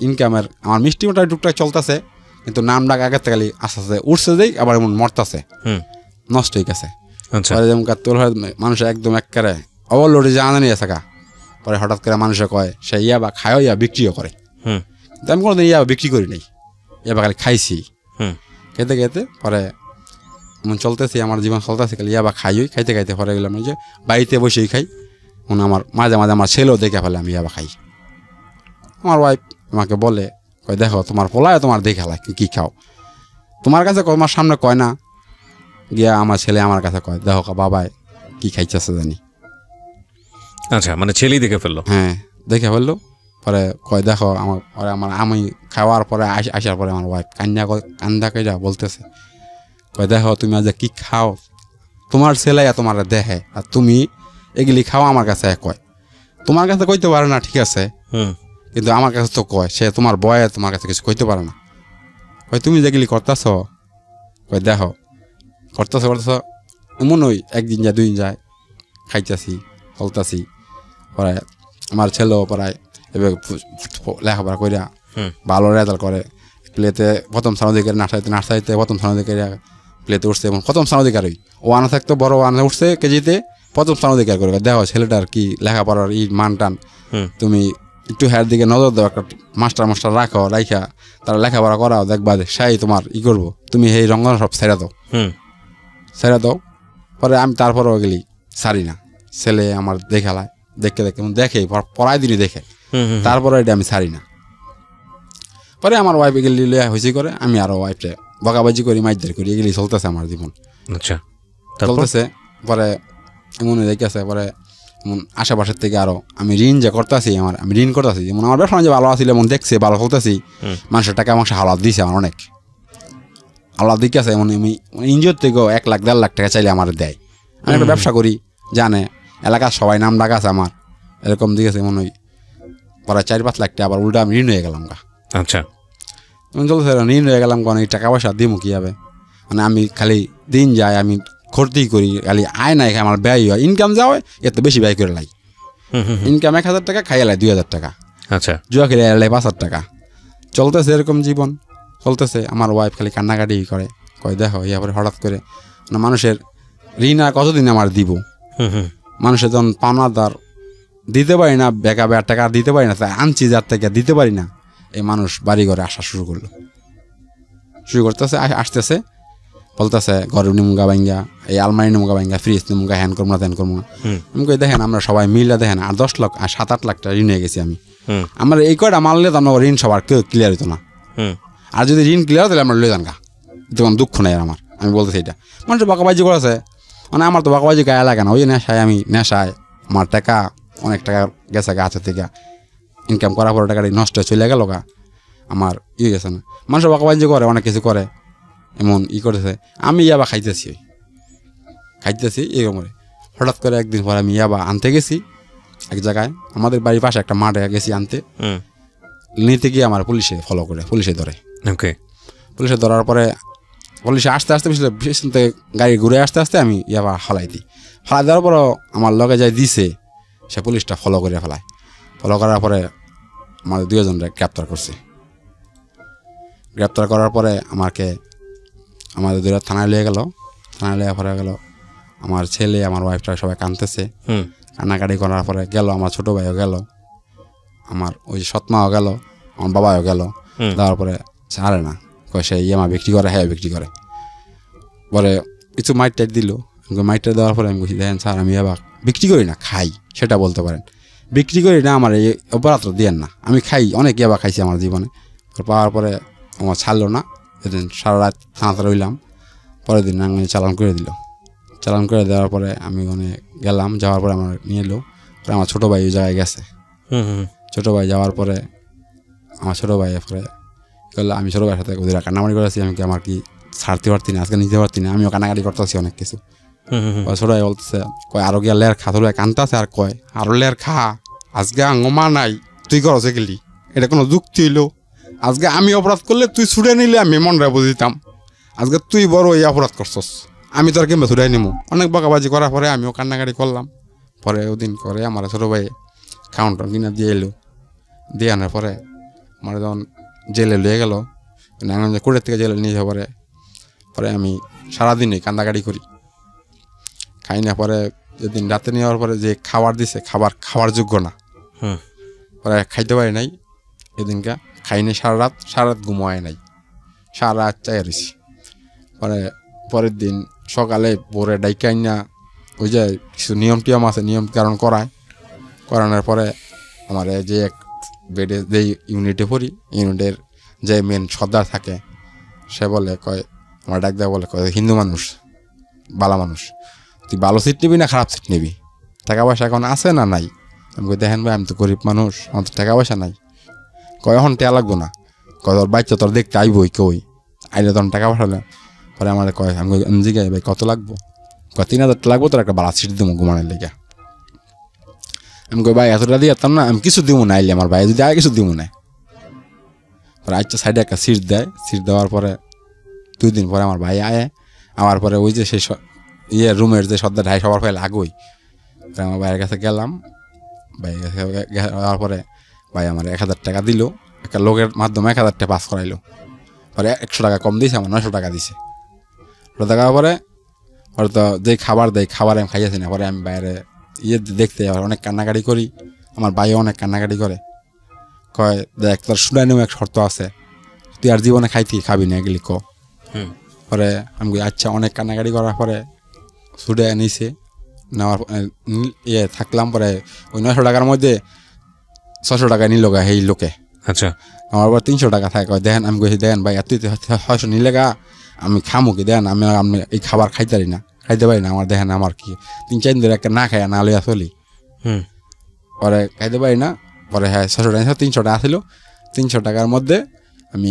ইনকামের আমার মিষ্টি মোটা টুকটাক চলতেছে, কিন্তু নাম ডাক আগের থেকে আস্তে আস্তে উঠছে যাই, আবার এমন মরতেছে, নষ্ট হয়ে গেছে। যেমন তোর মানুষ একদম একেবারে ওভারলোডে জানা নিয়ে থাকা। পরে হঠাৎ করে মানুষে কয় সে ইয়াবা খায়ও, ইয়া বিক্রিও করে, কিন্তু আমি কোনোদিন ইয়াবা বিক্রি করি নাই, ইয়াবা খালি খাইছি। খেতে খেতে পরে এমন চলতেছি, আমার জীবন চলতেছে, খালি ইয়াবা খাইতে খাইতে পরে গেলাম যে বাড়িতে বসেই খাই। আমার মাঝে মাঝে আমার ছেলেও দেখে ফেলে আমি ইয়াবা খাই। আমার ওয়াইফ আমাকে বলে, কয় দেখো তোমার পোলায় তোমার দেখে ফেলা কি খাও, তোমার কাছে আমার সামনে কয় না, গিয়া আমার ছেলে আমার কাছে কয় দেখো বাবাই কি খাইতেছে জানি, আচ্ছা, মানে ছেলেই দেখে ফেললো? হ্যাঁ, দেখে ফেললো। পরে কয় দেখো আমার আমি খাওয়ার পরে আসার পরে আমার ওয়াইফ কান্দা কইরা বলতেছে, কয় দেখো তুমি আজ কি খাও, তোমার ছেলে তোমার দেখে আর তুমি এগুলি খাও আমার কাছে কয়। তোমার কাছে কইতে পারে না ঠিক আছে, কিন্তু আমার কাছে তো কয়, সে তোমার বয়ে তোমার কাছে কিছু কইতে পারে না। কয় তুমি যেগুলি করতেছ, কয় দেখো করতেছ এমন ওই একদিন যায় 2 দিন যায় খাইতেছি চলতেছি। পরে আমার ছেলেও প্রায় এবার লেখাপড়া কইরা ভালো রেজাল্ট করে, প্লেতে প্রথম স্থানাধিকারী, নার্সারিতে প্রথম স্থানাধিকারী প্লেতে উঠছে, এবং প্রথম স্থানাধিকারী ও আনা থাকতো, বড় আনা উঠছে কেজিতে প্রথম স্থানাধিকার করে। দেখো ছেলেটার কি লেখাপড়ার মান টান, তুমি একটু হ্যার দিকে নজর দাও, একটা মাস্টার রাখো, রাইখা তারা লেখাপড়া করাও, দেখবা সেই তোমার করবো, তুমি এই রঙনা সব ছেড়ে দাও। পরে আমি তারপরেও গেলি সারি না, ছেলে আমার দেখালায় দেখে পড়াই দিনই দেখে, তারপরে এটা আমি সারি না। পরে আমার ওয়াইফ এগুলি লিয়া হয়েছি করে, আমি আরো ওয়াইফে বকাবাজি করি, মাইদার করি, এগুলি চলতেছে আমার জীবন। আচ্ছা, চলতেছে। পরে এমন দেখেছে, পরে এমন আশেপাশের থেকে আরো আমি ঋণ যে করতেছি, আমি ঋণ করতেছি, যেমন আমার ব্যবসা যে ভালো আছিল, এমন দেখছে ভালো চলতেছি, মানুষের টাকা আমার হাওলাত দিয়েছে, আমার অনেক হাওলাত দিকে এমন আমি ইনজিওর থেকেও 1 লাখ 1.5 লাখ টাকা চাইলে আমার দেয়। আমি একটা ব্যবসা করি, জানে এলাকার সবাই নাম ডাক আছে আমার, এরকম দিকেছে এমন ওই পরে 4-5 লাখ টাকা আবার উল্টা আমি ঋণ হয়ে গেলাম। আচ্ছা, চলতেছে ঋণ হয়ে গেলাম, কারণ এই টাকা পয়সা দিব কি হবে, মানে আমি খালি দিন যায়, আমি খরচই করি, খালি আয় নাই, আমার ব্যয় হয়, ইনকাম যাওয়া এত বেশি ব্যয় করে লাই। ইনকাম 1,000 টাকা, খাইয়ে লাই 2,000 টাকা। আচ্ছা, জুয়া খেলে লাই 5,000 টাকা। চলতেছে এরকম জীবন চলতেছে। আমার ওয়াইফ খালি কান্নাকাটি করে, কয় দেখো পরে হঠাৎ করে মানুষের ঋণ আর কতদিন আমার দিব, মানুষের যখন পাওনাদার দিতে পারি না, বেকা টাকা দিতে পারি না, তাই আনছি যার থেকে দিতে পারি না, এই মানুষ বাড়ি ঘরে আসা শুরু করতেছে, আসতেছে বলতেছে ঘরের নিমুঙ্গা ভাঙ্গা, এই আলমারি নিমুঙ্গা ভাঙ্গা, ফ্রিজ নিমুঙ্গা, হ্যান করবো না ত্যান করবো না। আমি কই দেখেন আমরা সবাই মিলে দেখেন আর 10 লাখ আর 7-8 লাখ টাকা ঋণ হয়ে গেছি আমি। আমার এই কয়টা মারলে তো আমার ঋণ সবার কেউ ক্লিয়ার হতো না, আর যদি ঋণ ক্লিয়ার হতো আমরা লয়ে যান গা, তখন দুঃখ নেই আমার। আমি বলতেছি এটা মানুষ বাকাবাজি করেছে, মানে আমার তো বাকাবাজি গায়ে লাগে না, ওই নেশায় আমার টাকা অনেক টাকা গেছে গা হাতের থেকে, ইনকাম করার পরে টাকাটি নষ্ট চলে গেল গা, আমার গেছে না। মানুষ বাকাবাজি করে, অনেক কিছু করে, এমন করেছে। আমি ইয়াবা খাইতেছি এরকম করে। হঠাৎ করে একদিন পরে আমি ইয়াবা আনতে গেছি এক জায়গায়, আমাদের বাড়ির পাশে একটা মাঠে গেছি আনতে, নিতে গিয়ে আমার পুলিশে ফলো করে, পুলিশে ধরে। পুলিশে ধরার পরে পুলিশে আস্তে পিছন থেকে গাড়ি ঘুরে আসতে আমি ইয়াবা ফালাই দেওয়ার পরও আমার লগে যাই দিছে, সে পুলিশটা ফলো করার পরে আমাদের 2 জনকে গ্রেপ্তার করছে। গ্রেপ্তার করার পরে আমাদের 2 থানায় লিয়ে গেল। আমার ছেলে, আমার ওয়াইফটা সবাই কাঁদতেছে, কান্নাকাটি করার পরে গেল। আমার ছোট ভাইও গেল, আমার ওই সৎমাও গেল, আমার বাবাও গেল। দেওয়ার পরে ছাড়ে না, সে ইয়ামা বিক্রি করে। পরে কিছু মাইট দিল, মাইটটা দেওয়ার পরে আমি বলছি দেখেন স্যার, আমি ইয়াবা বিক্রি করি না, খাই, সেটা বলতে পারেন। বিক্রি করি না, আমার এই অপরাধ দিয়েন না, আমি খাই, অনেক ইয়াবা খাইছি আমার জীবনে। পাওয়ার পরে আমার ছাড়লো না, সেদিন সারা রাত থানাতে রইলাম। পরের দিন আমি চালান করে দেওয়ার পরে আমি গেলাম, যাওয়ার পরে আমার নিয়ে এলো। পরে আমার ছোটো ভাই ওই জায়গায় গেছে। ছোটো ভাই যাওয়ার পরে আমার ছোটো ভাই পরে আমি ছোটো ভাইয়ের সাথে ওদের কান্নাকাটি করেছি, আমি কি আমার কি ছাড়তে পারতি না, আজকে নিতে পারতি না, আমিও কান্নাকাটি করতেছি অনেক কিছু। ছোটো ভাই বলতেছে, কয় আরো গিয়া লেয়ার খা, ছোটো ভাই কানতেছে আর কয় আরো লেয়ার খা, আজকে আঙ্গমা নাই, তুই করছে গেলি, এটা কোনো যুক্তি হইলো? আজকে আমি অপরাধ করলে তুই ছুটে নিলে আমি মনটা বুঝিতাম, আজকে তুই বড় এই অপরাধ করছস, আমি তোর কেমন ছুটাই নিমু। অনেক বকাবাজি করার পরে আমিও কান্নাকাটি করলাম। পরে ওদিন করে আমার ছোটো ভাই কাউন্টার কিনা দিয়ে এলো, দিয়ে আনার পরে আমার যখন জেলে লিয়ে গেল, কোর্টের থেকে জেলে নিয়ে যাওয়ার পরে আমি সারাদিনই কান্দাকাটি করি, খাই না। পরে যেদিন রাতে নেওয়ার পরে যে খাবার দিছে, খাবার যোগ্য না, পরে খাইতে পারি নাই। এদিনকা খাইনি, সারা রাত ঘুমায় নাই, সারা রাত চাই রয়েছি। পরের দিন সকালে ভোরে ডাইকাই না, ওই যে কিছু নিয়ম আছে, নিয়ম কারণ করানোর পরে আমার যে এক বেডে যে ইউনিটে পড়ি, ইউনিটের যে মেন সর্দার থাকে, সে বলে কয়, আমার ডাক দেওয়া বলে, কয় হিন্দু মানুষ, ভালো মানুষ, তুই ভালো সিট নিবি না খারাপ সিট নিবি, টাকা পয়সা এখন আছে না নাই, আমি কই দেখেন ভাই আমি তো গরিব মানুষ, আমার তো টাকা পয়সা নাই। কয় এখন টাকা লাগবো না, কয় তোর বাচ্চা তোর দেখতে আইবই, কই আইলে তখন টাকা পাঠালে। পরে আমার কয় আমি জিগাই ভাই কত লাগবো, কয় 3000 টাকা লাগবো, তোর একটা বালা সিট দেবো ঘুমানোর লেগে। আমি কই ভাই এতটা দিয়ে যেতাম না, আমি কিছু দিব না, আইলে আমার ভাই যদি আগে কিছু দিব না। পরে আচ্ছা সাইডে একটা সিট দেয়, সিট দেওয়ার পরে 2 দিন পরে আমার ভাই আয়, আমার পরে ওই যে সেই রুমের যে সদ্যা ঢাই সবার ফেলে আগই, আমার ভাইয়ের কাছে গেলাম। ভাইয়ের কাছে যাওয়ার পরে ভাই আমার 1000 টাকা দিল, একটা লোকের মাধ্যমে 1000 টাকা পাস করাইলো। পরে 100 টাকা কম দিয়েছে, আমার 900 টাকা দিছে। ওটা দেখার পরে তো যেই খাবার দেয়, খাবার আমি খাইয়েছি না। পরে আমি বাইরে দেখতে আবার অনেক কান্নাকাটি করি, আমার ভাইও অনেক কান্নাকাটি করে, কয় দেখ তোর শুনাই নেও এক শর্ত আছে, তুই আর জীবনে খাবি না এগুলি ক। পরে আমি আচ্ছা, অনেক কান্নাকাটি করার পরে ছুটে নিছে, নেওয়ার থাকলাম। পরে ওই 900 টাকার মধ্যে 600 টাকা নিল গা এই লোকে। আচ্ছা, আমার পর 300 টাকা থাকে। দেখেন আমি কইছি দেখেন ভাই তুই 600 নিলে গা, আমি খামো কি, দেখেন আমি এই খাবার খাইতে পারি না, আমার দেখেন আমার কি 3-4 দিন ধরে একটা না খাই না লইয়া চলি। পরে খাইতে পারি না। পরে হ্যাঁ 600 টাকা 300 টাকা আসলো, 300 টাকার মধ্যে আমি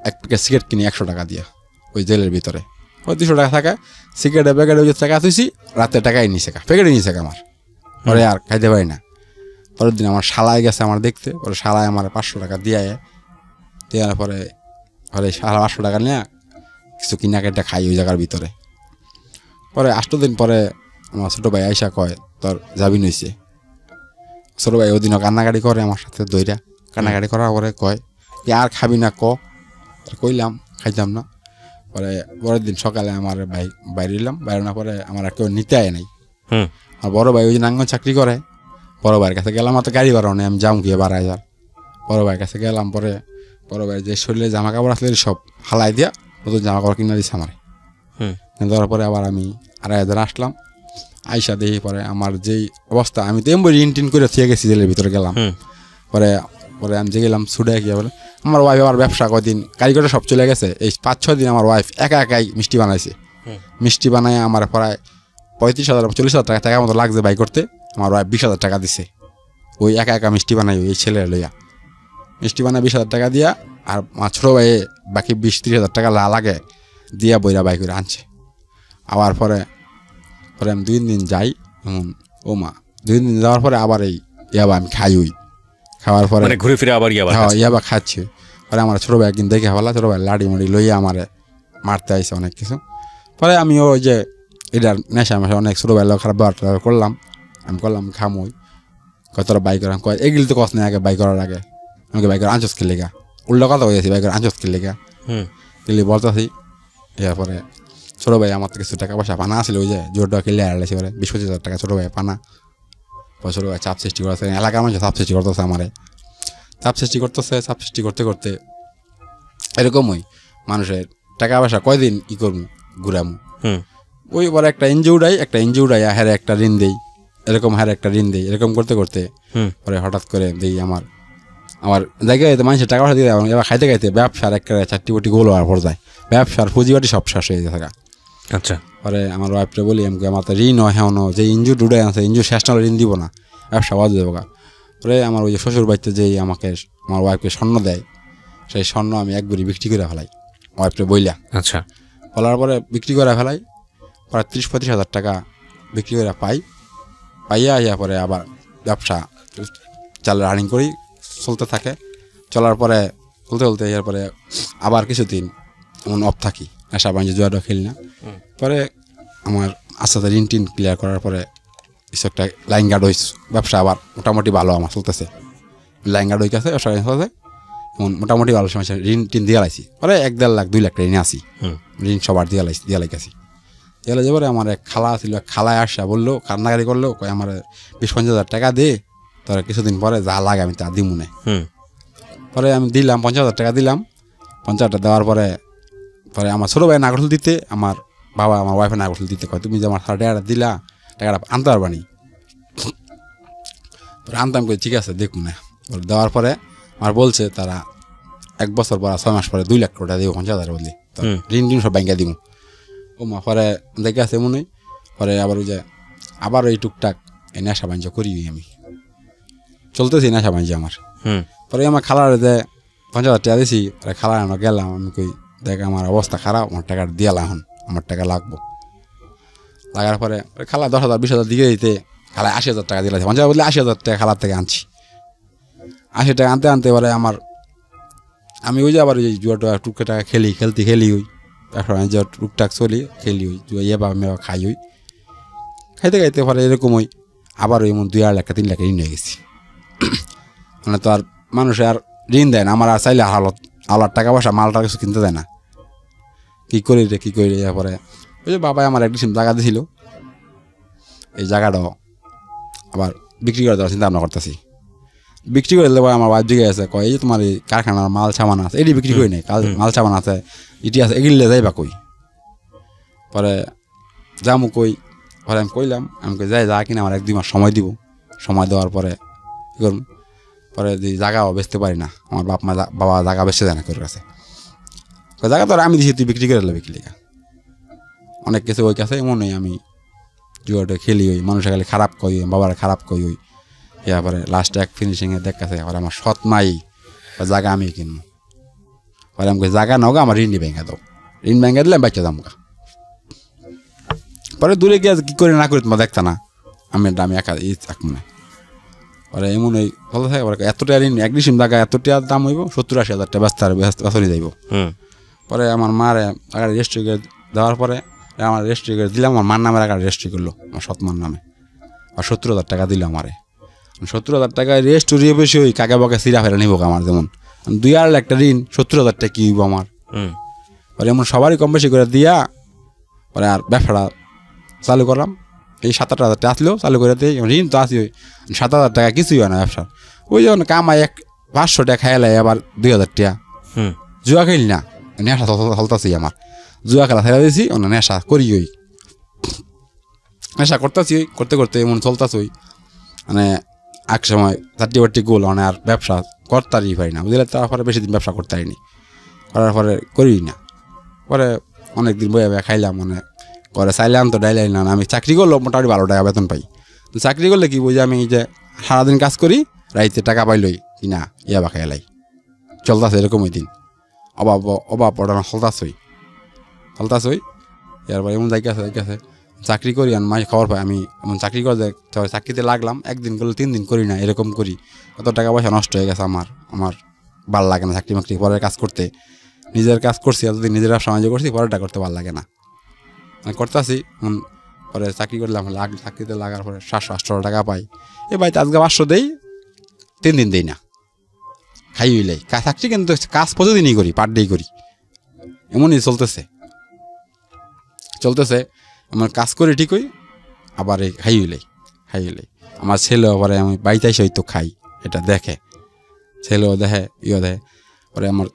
এক প্যাকেট সিগারেট কিনি 100 টাকা দিয়া ওই জেলের ভিতরে। ওই 200 টাকা থাকে, সিগারেটের প্যাকেটে ওই টাকা তুইছি, রাতে টাকাই নিছে প্যাকেটে নিছে আমার। পরে আর খাইতে পারি না। পরের দিন আমার শালায় গেছে আমার দেখতে, পরে শালায় আমার 500 টাকা দেওয়ার পরে শালা 500 টাকা নিয়ে কিছু কিনাকাটা খাই ওই জায়গার ভিতরে। পরে 8 দিন পরে আমার ছোটো ভাই আইসা কয় তোর যাবি নইছে। ছোটো ভাই ওই দিনও কান্নাকাটি করে আমার সাথে দইরা, কান্নাকাটি করার পরে কয় কি আর খাবি না ক। কইলাম খাইতাম না। পরে পরের দিন সকালে আমার ভাই বাইরে এলাম, বাইরে পরে আমার আর কেউ নিতে আয় নাই। আর বড় ভাই ওই যে নাঙ্গন চাকরি করে, বড় ভাইয়ের কাছে গেলাম, আমার তো গাড়ি ভাড়া নেই, আমি যাম গিয়ে 12,000। বড় ভাইয়ের কাছে গেলাম, পরে বড় ভাই যে শরীরে জামা কাপড় আসলে সব হালাই দিয়া নতুন জামা কাপড় কিনে দিচ্ছে আমার। দেওয়ার পরে আবার আমি 2,500 আসলাম, আইসা দেখি পরে আমার যেই অবস্থা, আমি তো এমবই রিন করে থিয়ে গেছি জেলের ভিতরে গেলাম। পরে পরে আমি যে গেলাম ছুটে গিয়ে বলে আমার ওয়াইফ আমার ব্যবসা কদিন কারিগরে সব চলে গেছে, এই 5-6 দিন আমার ওয়াইফ একাই মিষ্টি বানাইছে। মিষ্টি বানায় আমার প্রায় 35,000-40,000 টাকা মতো লাগছে বাই করতে। আমার ওয়াইফ 20,000 টাকা দিছে ওই একা মিষ্টি বানাই, এই ছেলে লইয়া মিষ্টি বানায় 20,000 টাকা দিয়া। আর আমার ছোটো ভাই বাকি 20-30,000 টাকা লাগে দিয়া বইরা বাই করে আনছে। আবার পরে আমি 2 দিন যাই, ও মা 2 দিন যাওয়ার পরে আবার এই ইয়াবা আমি খাই, ওই খাওয়ার পরে ঘুরে ফিরে আবার ইয়াবা খাচ্ছি। পরে আমার ছোটো ভাই একদিন দেখে ভালো, ছোটো ভাই লাড়ি মাড়ি লইয়া আমারে মারতে আইসে অনেক কিছু। পরে আমি ওই যে এটার নেশা অনেক ছোটো ভাই লোক খারাপ ব্যবহার করলাম, আমি করলাম খামই। কতটা বাই করাম কয় এগুলি তো কষ্ট নেই, আগে বাই করার আগে আমাকে বাই করে আঞ্চস খেলে গা, উল্টো কথা হয়েছি বাই করে আঞ্চস খেলে গা খেলি বলতেছি। এরপরে ছোটো ভাই আমার তো কিছু টাকা পয়সা পানা আসলে ওই যে জোরটা খেলে আড়াইছি, পরে 20-25,000 টাকা ছোটো ভাই পানা। পরে ছোটো ভাই চাপ সৃষ্টি করতেছে, এলাকার মানুষ চাপ সৃষ্টি করতেছে আমারে, চাপ সৃষ্টি করতে করতে এরকমই মানুষের টাকা পয়সা কয়দিন ই করবো ঘুরামু। ওই পরে একটা এনজিও উড়াই হ্যাঁ একটা ঋণ দেই, এরকম হ্যাঁ একটা ঋণ দেই, এরকম করতে করতে পরে হঠাৎ করে দেই আমার জায়গায় মানুষের টাকা পয়সা দিয়ে এবার খাইতে ব্যবসার একটা 4টি গোল হওয়ার পর যায়, ব্যবসার পুঁজিবাটি সব শেষ হয়ে থাকা। আচ্ছা, পরে আমার ওয়াইফটা বলি আমাকে আমার তো ঋণ হয় হ্যাঁ যে ইঞ্জু ডুডাই আছে, ইঞ্জু শেষ না ঋণ দিব না, ব্যবসা বাদ দেবো। পরে আমার ওই যে শ্বশুর বাড়িতে যেই আমাকে আমার ওয়াইফকে স্বর্ণ দেয়, সেই স্বর্ণ আমি একবারই বিক্রি করে ফেলাই ওয়াইফটা বইলা। আচ্ছা, বলার পরে বিক্রি করে ফেলাই, প্রায় 30-35,000 টাকা বিক্রি করে পাইয়া পরে আবার ব্যবসা চাল রানিং করি, চলতে থাকে। চলার পরে চলতে এরপরে আবার কিছুদিন এমন অফ থাকি, নেশা বাণিজ্য জুয়াটা খেলি না। পরে আমার আস্তে আস্তে ঋণ টিন ক্লিয়ার করার পরে কিছু একটা লাইন গার্ড হয়েছে, ব্যবসা আবার মোটামুটি ভালো আমার চলতেছে, লাইন গার্ড হয়ে গেছে ব্যবসা চলতেছে এমন মোটামুটি ভালো সময় ঋণ টিন দিয়ে লাইছি। পরে 1-1.5 লাখ 2 লাখ টাকা ঋণে আসি, ঋণ সবার দিয়ে লাইছি। যে পরে আমার এক খালা ছিল, খালায় আসা বললো, কান্নাকারি করলো, কয় আমার 20-25,000 টাকা দে, তোর কিছুদিন পরে যা লাগে আমি তা দিমু না। পরে আমি দিলাম 50,000 টাকা দিলাম। 50,000 টাকা দেওয়ার পরে আমার ছোটো ভাই নাগরফুল দিতে, আমার বাবা আমার ওয়াইফে নাগরফুল দিতে কয় তুমি যে আমার 1,500 দিলা, টাকাটা আনতে পারবা নি? পরে আনতাম কই ঠিক আছে দেখুন না। দেওয়ার পরে আমার বলছে তারা 1 বছর পর 6 মাস পরে 2 লাখ টাকা দিব, 50,000 বললি ঋণ সব ব্যাংকে দিব। ও মা পরে দেখে আছে মনে। পরে আবার ওই যে আবার ওই টুকটাক এই নেশা বাণিজ্য করি আমি। চলতেছি নেশা বাণিজ্য আমার। পরে আমার খালার যে 50,000 টাকা দিছি, খালার আমরা গেলাম, আমি কই দেখ আমার অবস্থা খারাপ, আমার টাকা দিয়ে এখন আমার টাকা লাগবো। লাগার পরে খালা 10,000 20,000 দিকে দিতে খালায় 80,000 টাকা দিলে, 50,000 বললে 80,000 টাকা খালার থেকে আনছি। 80 টাকা আনতে আনতে পরে আমার আমি ওই যে আবার ওই জুয়াটা টুকটা টাকা খেলি ওই এখন যে টুকটাক চলি খেলি ওই জুয়া এবার আমি খাই ওই খাইতে খাইতে পরে এরকম ওই আবার ওই 2 লাখ 3 লাখ ঋণ হয়ে গেছি। মানে তো আর মানুষে আর ঋণ দেয় না, আমার আর চাইলে আলার টাকা পয়সা মালটা কিছু কিনতে দেয় না। কী করি পরে ওই যে বাবাই আমার একদিন জায়গা দিয়েছিল, এই জায়গাটাও আবার বিক্রি করে দেওয়ার চিন্তা ভাবনা করতেছি। বিক্রি করে দিলে আমার বাদ দিকে আছে, কয় এই যে তোমার এই কারখানার মাল সামান আছে এটি বিক্রি করি নাই, মাল সামান আছে ইটি আছে এগুলি যাইবা কই। পরে যামু কই, পরে আমি কইলাম আমি যাই যা কিনা আমার 1-2 মাস সময় দিব, সময় দেওয়ার পরে কী করুন। পরে যে জায়গাও বেচতে পারি না, আমার বাবা জায়গা বেচতে যায় না তোর কাছে, জায়গা তো আর আমি দিছি তুই বিক্রি করে দিলে বিক্রি অনেক কিছু ওই কাছে এমন নেই। আমি জুয়াটা খেলি ওই মানুষের খালি খারাপ কই, বাবার খারাপ কই ওই এরপরে লাস্টে এক ফিনিশিংয়ে দেখাছে আবার আমার সৎ মাই জায়গা আমি কিনবো। পরে আমাকে জায়গা নাও আমার ঋণ ভেঙে দাও, ঋণ ভেঙে দিলে আমি বাচ্চা যাবো। পরে দূরে গিয়ে কী করে না করি তোমার দেখতা না, আমি একা এক মনে। পরে এমন ওই বলতে থাকে এত টাকা ঋণ এক ডিসিম জায়গা এত টাকার দাম হইব 70-80 হাজার টাকা বেচতে যাইব। পরে আমার মারে আগার রেজিস্ট্রি করে দেওয়ার পরে আমার রেজিস্ট্রি করে দিলাম, আমার মার নামের আগার রেজিস্ট্রি করলো আমার সৎ মার নামে, আর 70,000 টাকা দিল আমারে। 70,000 টাকায় রেজিস্ট্রি বেশি ওই কাকে বাকে সিরা ফেলে নিব আমার, যেমন 2 লাখ একটা ঋণ 70,000 টাকা কী হইব আমার। পরে এমন সবারই কম বেশি করে দিয়া পরে আর ব্যবসাটা চালু করলাম। এই 7-8 হাজার টাকা আসলেও চালু করে দিই, ঋণ তো আসি ওই 7,000 টাকা কিছুই হয় না ব্যবসা। ওই যখন কামাই 500 টাকা খাইলে আবার 2,000 টাকা জুয়া খেলি না, নেশা চলতেছি আমার, জুয়া খেলা ছেড়ে দিয়েছি, নেশা করি ওই নেশা করতেছি করতে করতে এমন চলতেছি ওই মানে এক সময় 30-40 গোল মানে আর ব্যবসা করতারই পারি না বুঝলে। তারপরে বেশি দিন ব্যবসা করতে পারিনি, করার পরে করি না। পরে অনেকদিন বয়ে খাইলাম, মানে করে চাইলাম তো ডাইলাই না। আমি চাকরি করলেও মোটামুটি 12 টাকা বেতন পাই। চাকরি করলে কি বুঝি আমি এই যে সারাদিন কাজ করি, রাইতে টাকা পাইলই কিনা ইয়াবা খাইলাই চলতেছে এরকম ওই দিন। অভাব পড়ানো হলতাছই এরপর এমন জায়গা চাকরি করি আর মাই খবর পাই আমি এমন চাকরি করে চাকরিতে লাগলাম, একদিন করলে 3 দিন করি না, এরকম করি। কত টাকা পয়সা নষ্ট হয়ে গেছে আমার ভাল লাগে না চাকরি মাকরি পরের কাজ করতে। নিজের কাজ করছি এতদিন, নিজের ব্যবসা বাণিজ্য করছি, পরেরটা করতে ভালো লাগে না, আমি করতেছি। পরে চাকরি করলাম, চাকরিতে লাগার পরে 700-800 টাকা পাই। এ বাড়িতে আজকে 500 দেই, 3 দিন দেই না, খাই হইলাই চাকরি, কিন্তু কাজ প্রতিদিনই করি, পার ডেই করি, এমনই চলতেছে। আমার কাজ করি ঠিকই, আবার এই খাই হইলাই। আমার ছেলেও পরে আমি বাড়িতে এসে হয়তো খাই, এটা দেখে, ছেলেও দেখে দেখে। পরে আমার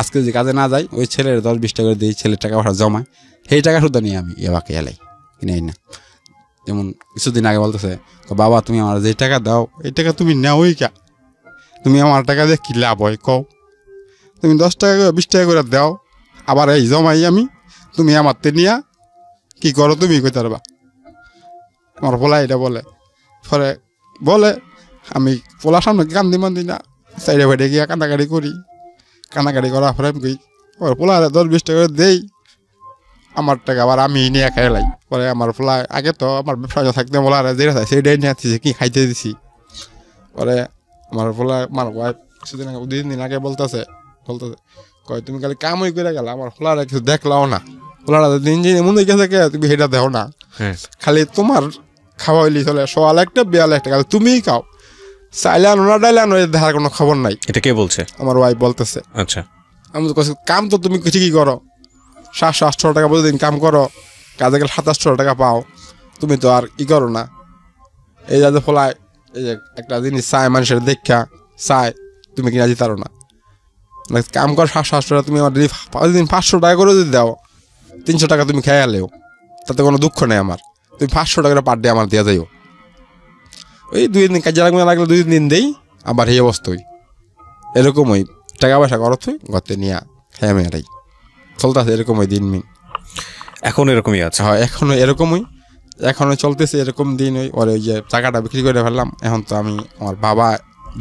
আজকে যে কাজে না যাই, ওই ছেলের 10-20 টাকা করে দিই, ছেলের টাকা পয়সা জমায়, সেই টাকা শুধু নিয়ে আমি এবাকে এলাই কিনে না। যেমন কিছুদিন আগে বলতেছে, বাবা তুমি আমার যে টাকা দাও এই টাকা তুমি নেওই কা, তুমি আমার টাকা দিয়ে কী লাভ হয় কও, তুমি 10 টাকা করে 20 টাকা করে দাও, আবার এই জমাই আমি, তুমি আমার তে নিয়া কী করো তুমি কইতে পারবা। আমার পোলা এটা বলে আমি পোলার সামনে কান্দি মান্দি না, সাইডে ফাইডে গিয়া কান্দাকাটি করার পরে আমি কই পোলা 10-20 টাকা করে দেই, আমার টাকা আবার আমি নিয়ে খাইলাই। পরে আমার পোলা আগে তো আমার ব্যবসা থাকতে বলা যেটা চাই সেইটাই নিয়ে আসছে, কি খাইতে দিছি। পরে আমার পোলা আমার ওয়াইফ কিছুদিন আগে 2 দিন আগে বলতেছে কয় তুমি খালি কামই করে গেলা, আমার পোলারা কিছু দেখলাও না, পোলারা দিন যে এমন দেখেছে কে তুমি সেটা দেখো না, খালি তোমার খাওয়া হইলি চলে, সোয়াল একটা বিয়াল একটা, খালি তুমিই খাও, চাইলে আনো না ডাইলে আনো, দেখার কোনো খবর নাই। এটা কে বলছে? আমার ওয়াইফ বলতেছে। আচ্ছা, আমি তো কাম তো তুমি ঠিকই করো, 700-800 টাকা প্রতিদিন কাম করো, কাজে গেলে 2700 টাকা পাও, তুমি তো আর ই করো না। এই যে ফলায় এই যে একটা জিনিস চায় মানুষের দেখা চায়, তুমি কিনা দিতে পারো না, কাম কর 700-800 টাকা, তুমি আমার প্রতিদিন 500 টাকা করে যদি দাও, 300 টাকা তুমি খেয়ে গেলেও তাতে কোনো দুঃখ নেই আমার, তুমি 500 টাকা পার ডে আমার দেওয়া যাইও। ওই 2 দিন কাজে লাগলে 2 দিন দেই, আবার এই অবস্থায় এরকমই টাকা পয়সা খরচ হয়, ঘরতে নিয়ে খেয়ে মেয়েরাই চলতেছে এরকমই দিন মিন। এখন এরকমই আছে? হয় এখনো এরকমই, এখনো চলতেছে এরকম দিন। ওই যে টাকাটা বিক্রি করে ফেললাম, এখন তো আমি আমার বাবা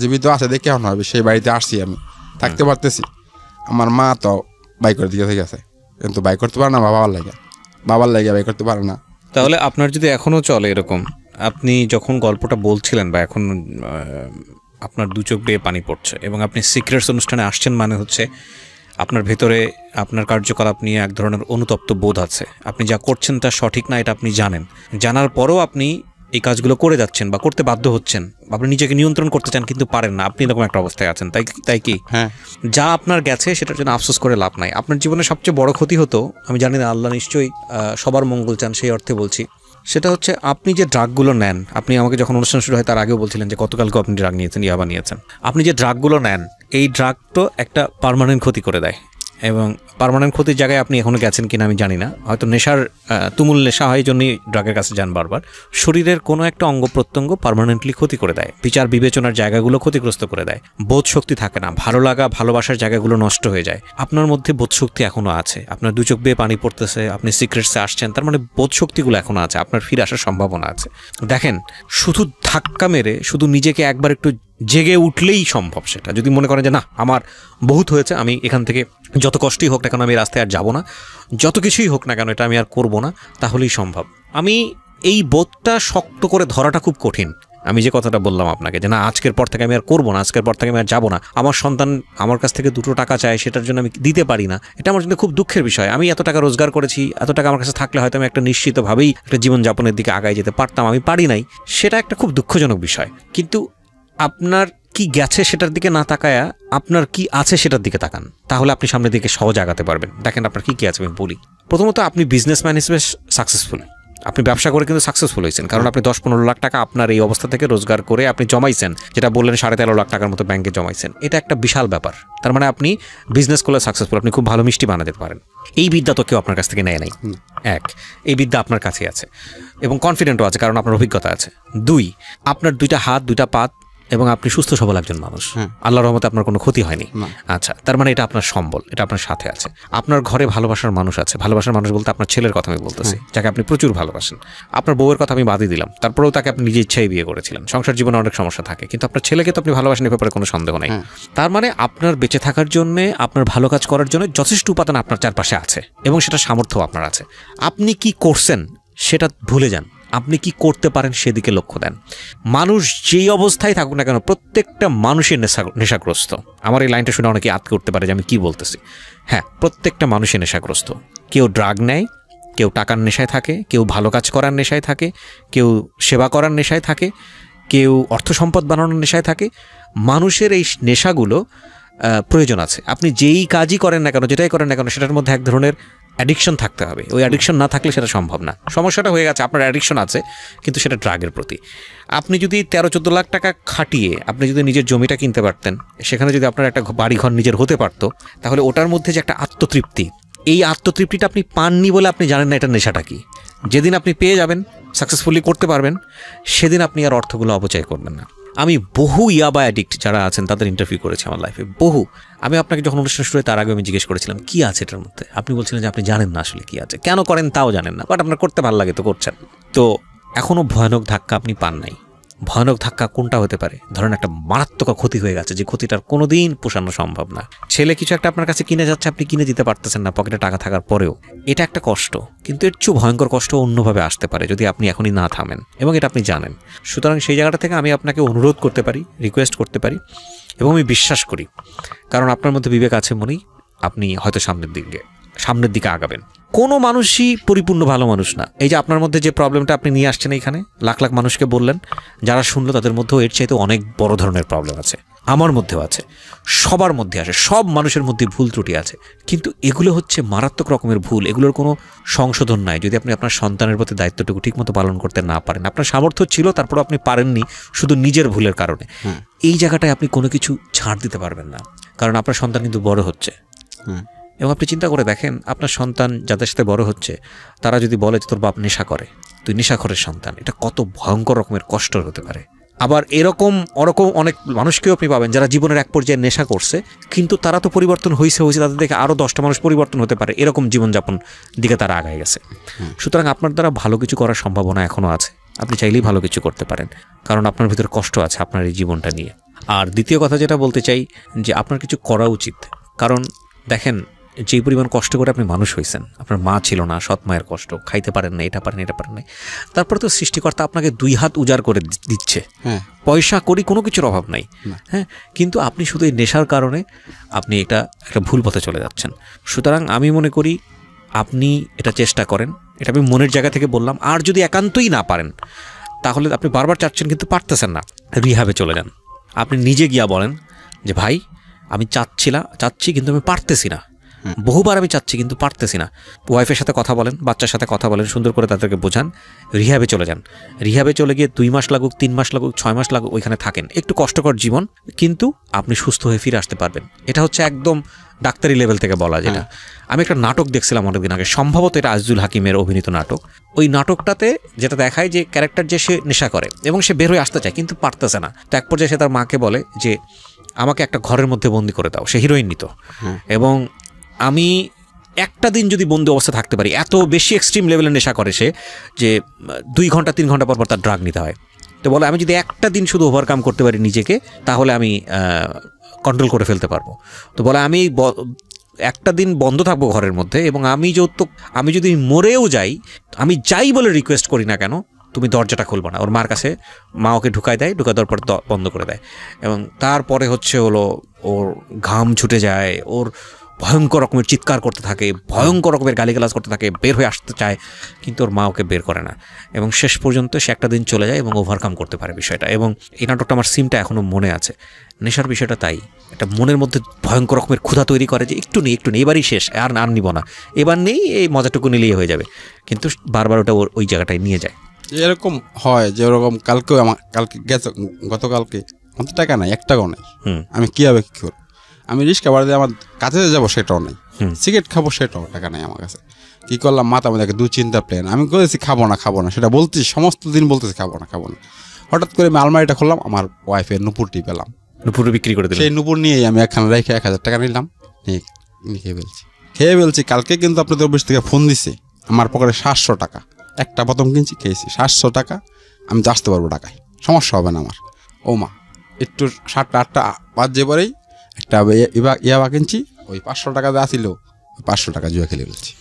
জীবিত আছে দেখে এখন হবে সেই বাড়িতে আসছি, আমি থাকতে পারতেছি। আমার মা তো বাইকের দিকে থেকে আছে, কিন্তু বাইক করতে পারে না বাবার লাগে বাইক করতে পারে না। তাহলে আপনার যদি এখনো চলে এরকম, আপনি যখন গল্পটা বলছিলেন বা এখন আপনার দু চোখ দিয়ে পানি পড়ছে এবং আপনি সিক্রেটস অনুষ্ঠানে আসছেন, মানে হচ্ছে আপনার ভেতরে আপনার কার্যকলাপ নিয়ে এক ধরনের অনুতপ্ত বোধ আছে। আপনি যা করছেন তা সঠিক না, এটা আপনি জানেন। জানার পরেও আপনি এই কাজগুলো করে যাচ্ছেন বা করতে বাধ্য হচ্ছেন। আপনি নিজেকে নিয়ন্ত্রণ করতে চান কিন্তু পারেন না, আপনি এরকম একটা অবস্থায় আছেন। তাই কি? হ্যাঁ। যা আপনার গেছে সেটার জন্য আফসোস করে লাভ নাই। আপনার জীবনে সবচেয়ে বড় ক্ষতি হতো, আমি জানি না, আল্লাহ নিশ্চয়ই সবার মঙ্গল চান সেই অর্থে বলছি, সেটা হচ্ছে আপনি যে ড্রাগগুলো নেন। আপনি আমাকে যখন অনুষ্ঠান শুরু হয় তার আগেও বলছিলেন যে গতকালকেও আপনি ড্রাগ নিয়েছেন, ইয়াবা নিয়েছেন। আপনি যে ড্রাগগুলো নেন, এই ড্রাগ তো একটা পার্মানেন্ট ক্ষতি করে দেয়, এবং পার্মানেন্ট ক্ষতির জায়গায় আপনি এখনও গেছেন কিনা আমি জানি না। হয়তো নেশার তুমুল নেশা হয় জন্যই ড্রাগের কাছে যান বারবার। শরীরের কোনো একটা অঙ্গ প্রত্যঙ্গ পার্মানেন্টলি ক্ষতি করে দেয়, বিচার বিবেচনার জায়গাগুলো ক্ষতিগ্রস্ত করে দেয়, বোধ শক্তি থাকে না, ভালো লাগা ভালোবাসার জায়গাগুলো নষ্ট হয়ে যায়। আপনার মধ্যে বোধ শক্তি এখনও আছে, আপনার দু চোখ বেয়ে পানি পড়তেছে, আপনি সিক্রেটসে আসছেন, তার মানে বোধ শক্তিগুলো এখনও আছে, আপনার ফিরে আসার সম্ভাবনা আছে। দেখেন, শুধু ধাক্কা মেরে শুধু নিজেকে একবার একটু জেগে উঠলেই সম্ভব সেটা। যদি মনে করেন যে না আমার বহুত হয়েছে, আমি এখান থেকে যত কষ্টই হোক না কেন আমি রাস্তায় আর যাব না, যত কিছুই হোক না কেন এটা আমি আর করব না, তাহলেই সম্ভব। আমি এই বোধটা শক্ত করে ধরাটা খুব কঠিন। আমি যে কথাটা বললাম আপনাকে যে না আজকের পর থেকে আমি আর করবো না, আজকের পর থেকে আমি আর যাবো না, আমার সন্তান আমার কাছ থেকে 2 টাকা চায়, সেটার জন্য আমি দিতে পারি না, এটা আমার জন্য খুব দুঃখের বিষয়। আমি এত টাকা রোজগার করেছি, এত টাকা আমার কাছে থাকলে হয়তো আমি একটা নিশ্চিতভাবেই একটা জীবনযাপনের দিকে আগায় যেতে পারতাম, আমি পারি নাই, সেটা একটা খুব দুঃখজনক বিষয়। কিন্তু আপনার কি গেছে সেটার দিকে না তাকায়া আপনার কি আছে সেটার দিকে তাকান, তাহলে আপনি সামনের দিকে সহজ আগাতে পারবেন। দেখেন আপনার কি আছে আমি বলি। প্রথমত আপনি বিজনেসম্যান হিসেবে সাকসেসফুল, আপনি ব্যবসা করে কিন্তু সাকসেসফুল হয়েছেন, কারণ আপনি 10-15 লাখ টাকা আপনার এই অবস্থা থেকে রোজগার করে আপনি জমাইছেন, যেটা বললেন 13.5 লাখ টাকার মতো ব্যাংকে জমাইছেন। এটা একটা বিশাল ব্যাপার। তার মানে আপনি বিজনেস করলে সাকসেসফুল, আপনি খুব ভালো মিষ্টি বানাতে পারেন। এই বিদ্যা তো কেউ আপনার কাছ থেকে নেয় নাই। এই বিদ্যা আপনার কাছে আছে এবং কনফিডেন্টও আছে, কারণ আপনার অভিজ্ঞতা আছে। 2, আপনার 2টা হাত 2টা পা এবং আপনি সুস্থ সবল একজন মানুষ, আল্লাহর রহমতে আপনার কোনো ক্ষতি হয়নি। আচ্ছা, তার মানে এটা আপনার সম্বল, এটা আপনার সাথে আছে। আপনার ঘরে ভালোবাসার মানুষ আছে, ভালোবাসার মানুষ বলতে আপনার ছেলের কথা আমি বলতেছি, যাকে আপনি প্রচুর ভালোবাসেন। আপনার বউয়ের কথা আমি বাদই দিলাম, তারপরেও তাকে আপনি নিজের ইচ্ছায় বিয়ে করেছিলেন। সংসার জীবনে অনেক সমস্যা থাকে, কিন্তু আপনার ছেলেকে তো আপনি ভালোবাসেন, এ ব্যাপারে কোনো সন্দেহ নেই। তার মানে আপনার বেঁচে থাকার জন্য, আপনার ভালো কাজ করার জন্য যথেষ্ট উপাদান আপনার চারপাশে আছে এবং সেটা সামর্থ্য আপনার আছে। আপনি কি করছেন সেটা ভুলে যান, আপনি কি করতে পারেন সেদিকে লক্ষ্য দেন। মানুষ যেই অবস্থায় থাকুক না কেন, প্রত্যেকটা মানুষের নেশাগ্রস্ত। আমার এই লাইনটা শুনে অনেকে আটকে উঠতে পারে যে আমি কি বলতেছি। হ্যাঁ, প্রত্যেকটা মানুষের নেশাগ্রস্ত। কেউ ড্রাগ নেয়, কেউ টাকার নেশায় থাকে, কেউ ভালো কাজ করার নেশায় থাকে, কেউ সেবা করার নেশায় থাকে, কেউ অর্থ সম্পদ বানানোর নেশায় থাকে। মানুষের এই নেশাগুলো প্রয়োজন আছে। আপনি যেই কাজই করেন না কেন, যেটাই করেন না কেন, সেটার মধ্যে এক ধরনের অ্যাডিকশন থাকতে হবে। ওই অ্যাডিকশন না থাকলে সেটা সম্ভব না। সমস্যাটা হয়ে গেছে আপনার অ্যাডিকশন আছে, কিন্তু সেটা ড্রাগের প্রতি। আপনি যদি 13-14 লাখ টাকা খাটিয়ে আপনি যদি নিজের জমিটা কিনতে পারতেন, সেখানে যদি আপনার একটা বাড়িঘর নিজের হতে পারতো, তাহলে ওটার মধ্যে যে একটা আত্মতৃপ্তি, এই আত্মতৃপ্তিটা আপনি পাননি বলে আপনি জানেন না এটা নেশাটা কি। যেদিন আপনি পেয়ে যাবেন, সাকসেসফুলি করতে পারবেন, সেদিন আপনি আর অর্থগুলো অপচয় করবেন না। আমি বহু ইয়াবা অ্যাডিক্ট যারা আছেন তাদের ইন্টারভিউ করেছি আমার লাইফে, বহু। আমি আপনাকে যখন অনুষ্ঠান শুরু হয় তার আগে আমি জিজ্ঞেস করেছিলাম কি আছে এটার মধ্যে। আপনি বলছিলেন যে আপনি জানেন না আসলে কি আছে, কেন করেন তাও জানেন না, বাট আপনার করতে ভালো লাগে তো করছেন। তো এখনও ভয়ানক ধাক্কা আপনি পান নাই। ভয়ানক ধাক্কা কোনটা হতে পারে? ধরেন একটা মারাত্মক ক্ষতি হয়ে গেছে, যে ক্ষতিটার কোনোদিন পোষানো সম্ভব না। ছেলে কিছু একটা আপনার কাছে কিনে যাচ্ছে, আপনি কিনে দিতে পারতেছেন না পকেটে টাকা থাকার পরেও। এটা একটা কষ্ট, কিন্তু এর চেয়ে ভয়ঙ্কর কষ্ট অন্যভাবে আসতে পারে যদি আপনি এখনই না থামেন, এবং এটা আপনি জানেন। সুতরাং সেই জায়গাটা থেকে আমি আপনাকে অনুরোধ করতে পারি, রিকোয়েস্ট করতে পারি, এবং আমি বিশ্বাস করি, কারণ আপনার মধ্যে বিবেক আছে মনেই আপনি হয়তো সামনের দিকে আগাবেন। কোনো মানুষই পরিপূর্ণ ভালো মানুষ না। এই যে আপনার মধ্যে যে প্রবলেমটা আপনি নিয়ে আসছেন এইখানে, লাখ লাখ মানুষকে বললেন, যারা শুনলো তাদের মধ্যেও এর চাইতে অনেক বড় ধরনের প্রবলেম আছে, আমার মধ্যেও আছে, সবার মধ্যে আছে, সব মানুষের মধ্যে ভুল ত্রুটি আছে। কিন্তু এগুলো হচ্ছে মারাত্মক রকমের ভুল, এগুলোর কোনো সংশোধন নাই যদি আপনি আপনার সন্তানের প্রতি দায়িত্বটুকু ঠিকমতো পালন করতে না পারেন। আপনার সামর্থ্য ছিল, তারপর আপনি পারেননি শুধু নিজের ভুলের কারণে। এই জায়গাটায় আপনি কোনো কিছু ছাড় দিতে পারবেন না, কারণ আপনার সন্তান কিন্তু বড় হচ্ছে। এবং আপনি চিন্তা করে দেখেন, আপনার সন্তান যাদের সাথে বড় হচ্ছে, তারা যদি বলে যে তোর বাপ নেশা করে, তুই নেশাখোরের সন্তান, এটা কত ভয়ঙ্কর রকমের কষ্ট হতে পারে। আবার এরকম ওরকম অনেক মানুষকেও আপনি পাবেন যারা জীবনের এক পর্যায়ে নেশা করছে, কিন্তু তারা তো পরিবর্তন হয়েছে, তাদের দেখে আরও 10টা মানুষ পরিবর্তন হতে পারে, এরকম জীবনযাপন দিকে তারা আগায় গেছে। সুতরাং আপনার দ্বারা ভালো কিছু করার সম্ভাবনা এখনও আছে, আপনি চাইলেই ভালো কিছু করতে পারেন, কারণ আপনার ভিতরে কষ্ট আছে আপনার এই জীবনটা নিয়ে। আর দ্বিতীয় কথা যেটা বলতে চাই, যে আপনার কিছু করা উচিত, কারণ দেখেন যেই পরিমাণ কষ্ট করে আপনি মানুষ হয়েছেন, আপনার মা ছিল না, সৎ মায়ের কষ্ট, খাইতে পারেন না, এটা পারেন এটা পারেন না, তারপরে তো সৃষ্টিকর্তা আপনাকে 2 হাত উজাড় করে দিচ্ছে, পয়সা করি কোনো কিছুর অভাব নাই, হ্যাঁ, কিন্তু আপনি শুধু এই নেশার কারণে আপনি একটা ভুল পথে চলে যাচ্ছেন। সুতরাং আমি মনে করি আপনি এটা চেষ্টা করেন, এটা আমি মনের জায়গা থেকে বললাম। আর যদি একান্তই না পারেন, তাহলে আপনি বারবার চাচ্ছেন কিন্তু পারতেছেন না, রিহাবে চলে যান। আপনি নিজে গিয়া বলেন যে ভাই আমি চাচ্ছি কিন্তু আমি পারতেছি না, বহুবার আমি চাচ্ছি কিন্তু পারতেছি না। ওয়াইফের সাথে কথা বলেন, বাচ্চার সাথে কথা বলেন, সুন্দর করে তাদেরকে বোঝান, রিহাবে চলে যান। রিহাবে চলে গিয়ে 2 মাস লাগুক, 3 মাস লাগুক, 6 মাস লাগুক, ওইখানে থাকেন। একটু কষ্টকর জীবন, কিন্তু আপনি সুস্থ হয়ে ফিরে আসতে পারবেন। এটা হচ্ছে একদম ডাক্তারি লেভেল থেকে বলা যেটা। আমি একটা নাটক দেখছিলাম অনেকদিন আগে, সম্ভবত এটা আজিজুল হাকিমের অভিনীত নাটক। ওই নাটকটাতে যেটা দেখায় যে ক্যারেক্টার যে সে নেশা করে এবং সে বের হয়ে আসতে চায় কিন্তু পারতেছে না। তো এক পর্যায়ে সে তার মাকে বলে যে আমাকে একটা ঘরের মধ্যে বন্দি করে দাও। সে হিরোইন নিত এবং আমি একটা দিন যদি বন্দি অবস্থা থাকতে পারি, এত বেশি এক্সট্রিম লেভেলের নেশা করে সে যে 2 ঘন্টা 3 ঘন্টা পর তার ড্রাগ নিতে হয়। তো বলে আমি যদি একটা দিন শুধু ওভারকাম করতে পারি নিজেকে, তাহলে আমি কন্ট্রোল করে ফেলতে পারবো। তো বলে আমি একটা দিন বন্ধ থাকবো ঘরের মধ্যে, এবং আমি যদি মরেও যাই, আমি যাই বলে রিকোয়েস্ট করি না কেন, তুমি দরজাটা খুলবো না। ওর মার কাছে মা ওকে ঢুকায় দেয়, ঢুকায় দেওয়ার পর বন্ধ করে দেয়। এবং তারপরে হলো ওর ঘাম ছুটে যায়, ওর ভয়ঙ্কর রকমের চিৎকার করতে থাকে, ভয়ঙ্কর রকমের গালিগালাজ করতে থাকে, বের হয়ে আসতে চায়, কিন্তু ওর মা ওকে বের করে না। এবং শেষ পর্যন্ত সে একটা দিন চলে যায় এবং ওভারকাম করতে পারে বিষয়টা। এবং এই নাটকটা আমার সিনটা এখনও মনে আছে। নেশার বিষয়টা তাই, একটা মনের মধ্যে ভয়ঙ্কর রকমের ক্ষুধা তৈরি করে যে একটু নেই এবারই শেষ, আর নিব না, এবার নেই, এই মজাটুকু নিলেই হয়ে যাবে, কিন্তু বারবার ওটা ওই জায়গাটায় নিয়ে যায়। এরকম হয় যে ওরকম কালকেও গতকালকে আমার তো টাকা নাই, 1 টাকাও নেই, আমি কীভাবে কী করব? আমি রিক্সা ভাড়া আমার কাছে যাবো সেটাও নেই, সিগারেট খাবো সেটাও টাকা নেই আমার কাছে। কী করলাম, মাথা মধ্যে দুশ্চিন্তা প্ল্যান, আমি করেছি খাবো না সেটা বলতেছি, সমস্ত দিন বলতেছি খাবো না। হঠাৎ করে আমি আলমারিটা খুললাম, আমার ওয়াইফের নুপুরটি পেলাম, নুপুর বিক্রি করে দিলাম। সেই নুপুর নিয়েই আমি একখানে রেখে 1000 টাকা নিলাম, খেয়ে ফেলছি। কালকে কিন্তু আপনাদের অফিস থেকে ফোন দিছে, আমার পকেটে 700 টাকা, একটা বোতল কিনছি, খেয়েছি, 700 টাকা, আমি তো আসতে পারবো ঢাকায়, সমস্যা হবে না আমার। ও মা, একটু 7টা 8টা বাজে পরেই একটা ইয়াবা কিনছি, ওই 500 টাকা যা ছিল 500 টাকা জুয়া খেলে ফেলছি।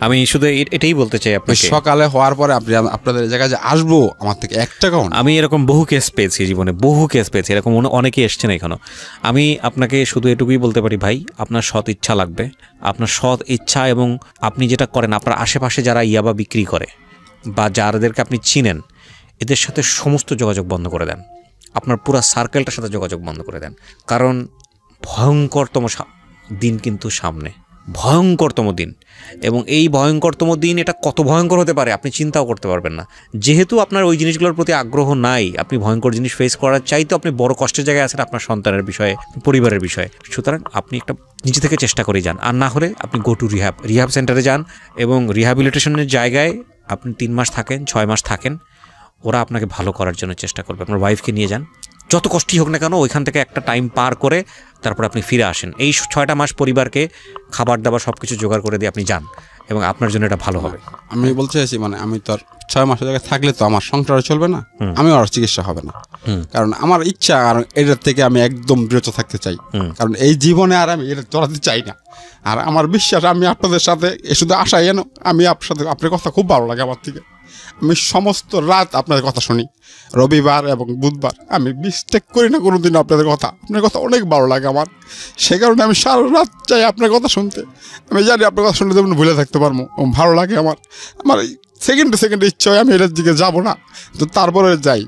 আমি শুধু এটাই বলতে চাই আপনাকে, সকালে হওয়ার পরে আপনাদের জায়গায় যে আসবো, আমার থেকে 1 টাকাও না। আমি এরকম বহু কেস পেয়েছি জীবনে, এরকম অনেকেই এসছেন এখানেও। আমি আপনাকে শুধু এটুকুই বলতে পারি, ভাই আপনার সৎ ইচ্ছা লাগবে, আপনার সৎ ইচ্ছা, এবং আপনি যেটা করেন, আপনার আশেপাশে যারা ইয়াবা বিক্রি করে বা যাদেরকে আপনি চিনেন, এদের সাথে সমস্ত যোগাযোগ বন্ধ করে দেন, আপনার পুরো সার্কেলটার সাথে যোগাযোগ বন্ধ করে দেন। কারণ ভয়ঙ্করতম দিন কিন্তু সামনে, ভয়ঙ্করতম দিন। এবং এই ভয়ঙ্করতম দিন, এটা কত ভয়ঙ্কর হতে পারে আপনি চিন্তাও করতে পারবেন না। যেহেতু আপনার ওই জিনিসগুলোর প্রতি আগ্রহ নাই, আপনি ভয়ঙ্কর জিনিস ফেস করার চাইতে আপনি বড় কষ্টের জায়গায় আছেন আপনার সন্তানের বিষয়ে, পরিবারের বিষয়ে। সুতরাং আপনি একটা নিজে থেকে চেষ্টা করে যান, আর না হলে আপনি গো টু রিহাব সেন্টারে যান, এবং রিহ্যাবিলিটেশনের জায়গায় আপনি 3 মাস থাকেন, 6 মাস থাকেন, ওরা আপনাকে ভালো করার জন্য চেষ্টা করবে। আপনার ওয়াইফকে নিয়ে যান, যত কষ্টই হোক না কেন, ওইখান থেকে একটা টাইম পার করে তারপর আপনি ফিরে আসেন। এই 6টা মাস পরিবারকে খাবার দাবার সব কিছু জোগাড় করে দিয়ে আপনি যান, এবং আপনার জন্য এটা ভালো হবে। আমি বলতে চাইছি, মানে আমি তো আর 6 মাসের জায়গায় থাকলে তো আমার সংসার চলবে না, আমি আর চিকিৎসা হবে না। কারণ আমার ইচ্ছা, আর এটার থেকে আমি একদম বিরত থাকতে চাই, কারণ এই জীবনে আর আমি এটা চলাতে চাই না। আর আমার বিশ্বাস, আমি আপনাদের সাথে শুধু আশা যেন আমি আপনার কথা খুব ভালো লাগে আমার থেকে। আমি সমস্ত রাত আপনাদের কথা শুনি, রবিবার এবং বুধবার, আমি মিস্টেক করি না কোনোদিন আপনার কথা অনেক ভালো লাগে আমার। সে কারণে আমি সারা রাত চাই আপনার কথা শুনতে। আমি জানি আপনার কথা শুনলে যেমন ভুলে থাকতে পারবো, ভালো লাগে আমার। সেকেন্ডে ইচ্ছা হয় আমি এটার দিকে যাবো না, তো তারপরে যাই।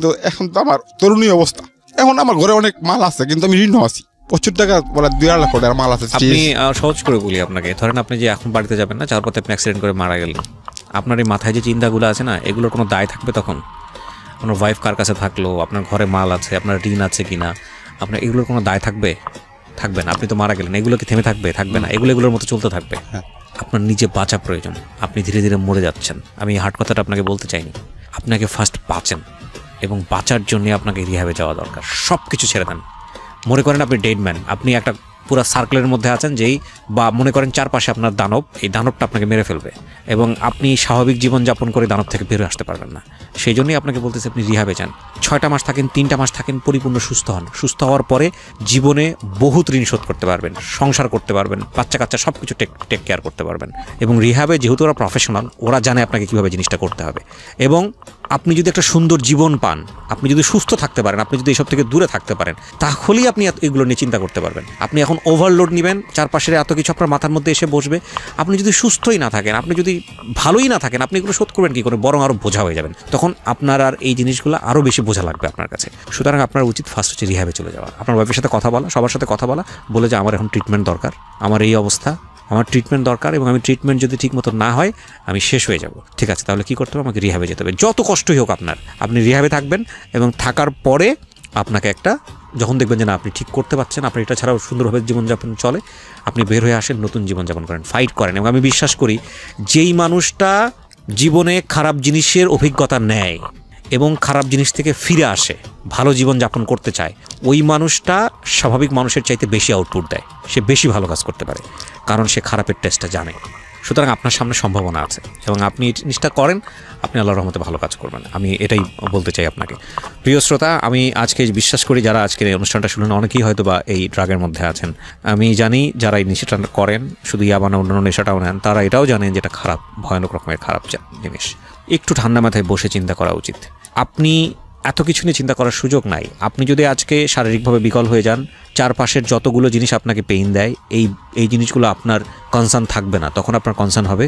তো এখন তো আমার তরুণী অবস্থা, এখন আমার ঘরে অনেক মাল আছে, কিন্তু আমি ঋণ আছি, প্রচুর টাকা, বলে 2.5 লাখ টাকার মাল আছে। আপনি সহজ করে বলি আপনাকে, ধরেন আপনি যে এখন বাড়িতে যাবেন না, যাওয়ার পথে আপনি অ্যাক্সিডেন্ট করে মারা গেলেন, আপনার এই মাথায় যে চিন্তাগুলো আছে না, এগুলোর কোনো দায় থাকবে তখন? আপনার ওয়াইফ কার কাছে থাকলো, আপনার ঘরে মাল আছে, আপনার ঋণ আছে কিনা, আপনার এগুলোর কোনো দায় থাকবে না? আপনি তো মারা গেলেন, এগুলো কি থেমে থাকবে না? এগুলোর মতো চলতে থাকবে। আপনার নিজে বাঁচা প্রয়োজন, আপনি ধীরে ধীরে মরে যাচ্ছেন। আমি এই হার্ড কথাটা আপনাকে বলতে চাইনি, আপনাকে ফার্স্ট বাঁচেন, এবং বাঁচার জন্য আপনাকে রিহ্যাবে যাওয়া দরকার। সব কিছু ছেড়ে দেন। মনে করেন আপনি ডেড ম্যান, আপনি একটা পুরো সার্কেলের মধ্যে আছেন, যেই বা মনে করেন চারপাশে আপনার দানব, এই দানবটা আপনাকে মেরে ফেলবে এবং আপনি স্বাভাবিক জীবনযাপন করে দানব থেকে বেরোয় আসতে পারবেন না। সেই জন্যই আপনাকে বলতেছি আপনি রিহ্যাবে যান। 6টা মাস থাকেন, 3টা মাস থাকেন, পরিপূর্ণ সুস্থ হন। সুস্থ হওয়ার পরে জীবনে বহুত ঋণ শোধ করতে পারবেন, সংসার করতে পারবেন, বাচ্চা কাচ্চা সব কিছু টেক কেয়ার করতে পারবেন। এবং রিহ্যাবে যেহেতু ওরা প্রফেশনাল, ওরা জানে আপনাকে কীভাবে জিনিসটা করতে হবে। এবং আপনি যদি একটা সুন্দর জীবন পান, আপনি যদি সুস্থ থাকতে পারেন, আপনি যদি এসব থেকে দূরে থাকতে পারেন, তাহলেই আপনি এগুলো নিয়ে চিন্তা করতে পারবেন। আপনি এখন ওভারলোড নেবেন, চারপাশের এত কিছু আপনার মাথার মধ্যে এসে বসবে। আপনি যদি সুস্থই না থাকেন, আপনি যদি ভালোই না থাকেন, আপনি এগুলো শোধ করবেন কী করে? বরং আরও বোঝা হয়ে যাবেন। তখন আপনার আর এই জিনিসগুলো আরও বেশি বোঝা লাগবে আপনার কাছে। সুতরাং আপনার উচিত ফার্স্ট হচ্ছে রিহ্যাবে চলে যাওয়া। আপনার ওয়াইফের সাথে কথা বলা, সবার সাথে কথা বলা, বলে যে আমার এখন ট্রিটমেন্ট দরকার, আমার এই অবস্থা, আমার ট্রিটমেন্ট দরকার, এবং আমি ট্রিটমেন্ট যদি ঠিক মতো না হয় আমি শেষ হয়ে যাব। ঠিক আছে, তাহলে কী করতে হবে? আমাকে রিহ্যাবে যেতে হবে। যত কষ্টই হোক আপনার, আপনি রিহ্যাবে থাকবেন এবং থাকার পরে আপনাকে একটা, যখন দেখবেন যে না আপনি ঠিক করতে পারছেন, আপনার এটা ছাড়াও সুন্দরভাবে জীবনযাপন চলে, আপনি বের হয়ে আসেন, নতুন জীবনযাপন করেন, ফাইট করেন। এবং আমি বিশ্বাস করি যেই মানুষটা জীবনে খারাপ জিনিসের অভিজ্ঞতা নেয় এবং খারাপ জিনিস থেকে ফিরে আসে, ভালো জীবনযাপন করতে চায়, ওই মানুষটা স্বাভাবিক মানুষের চাইতে বেশি আউটপুট দেয়, সে বেশি ভালো কাজ করতে পারে, কারণ সে খারাপের টেস্টটা জানে। সুতরাং আপনার সামনে সম্ভাবনা আছে এবং আপনি এই জিনিসটা করেন, আপনি আল্লাহর রহমতে ভালো কাজ করবেন। আমি এটাই বলতে চাই আপনাকে। প্রিয় শ্রোতা, আমি আজকে বিশ্বাস করি যারা আজকের এই অনুষ্ঠানটা শুনলেন, অনেকেই হয়তো বা এই ড্রাগের মধ্যে আছেন। আমি জানি যারা এই নেশাটা করেন, শুধু ইয়াবা না অন্যান্য নেশাটাও নেন, তারা এটাও জানেন যেটা খারাপ, ভয়ানক রকমের খারাপ জিনিস। একটু ঠান্ডা মাথায় বসে চিন্তা করা উচিত। আপনি এত কিছু নিয়ে চিন্তা করার সুযোগ নাই। আপনি যদি আজকে শারীরিকভাবে বিকল হয়ে যান, চারপাশের যতগুলো জিনিস আপনাকে পেইন দেয়, এই জিনিসগুলো আপনার কনসার্ন থাকবে না, তখন আপনার কনসার্ন হবে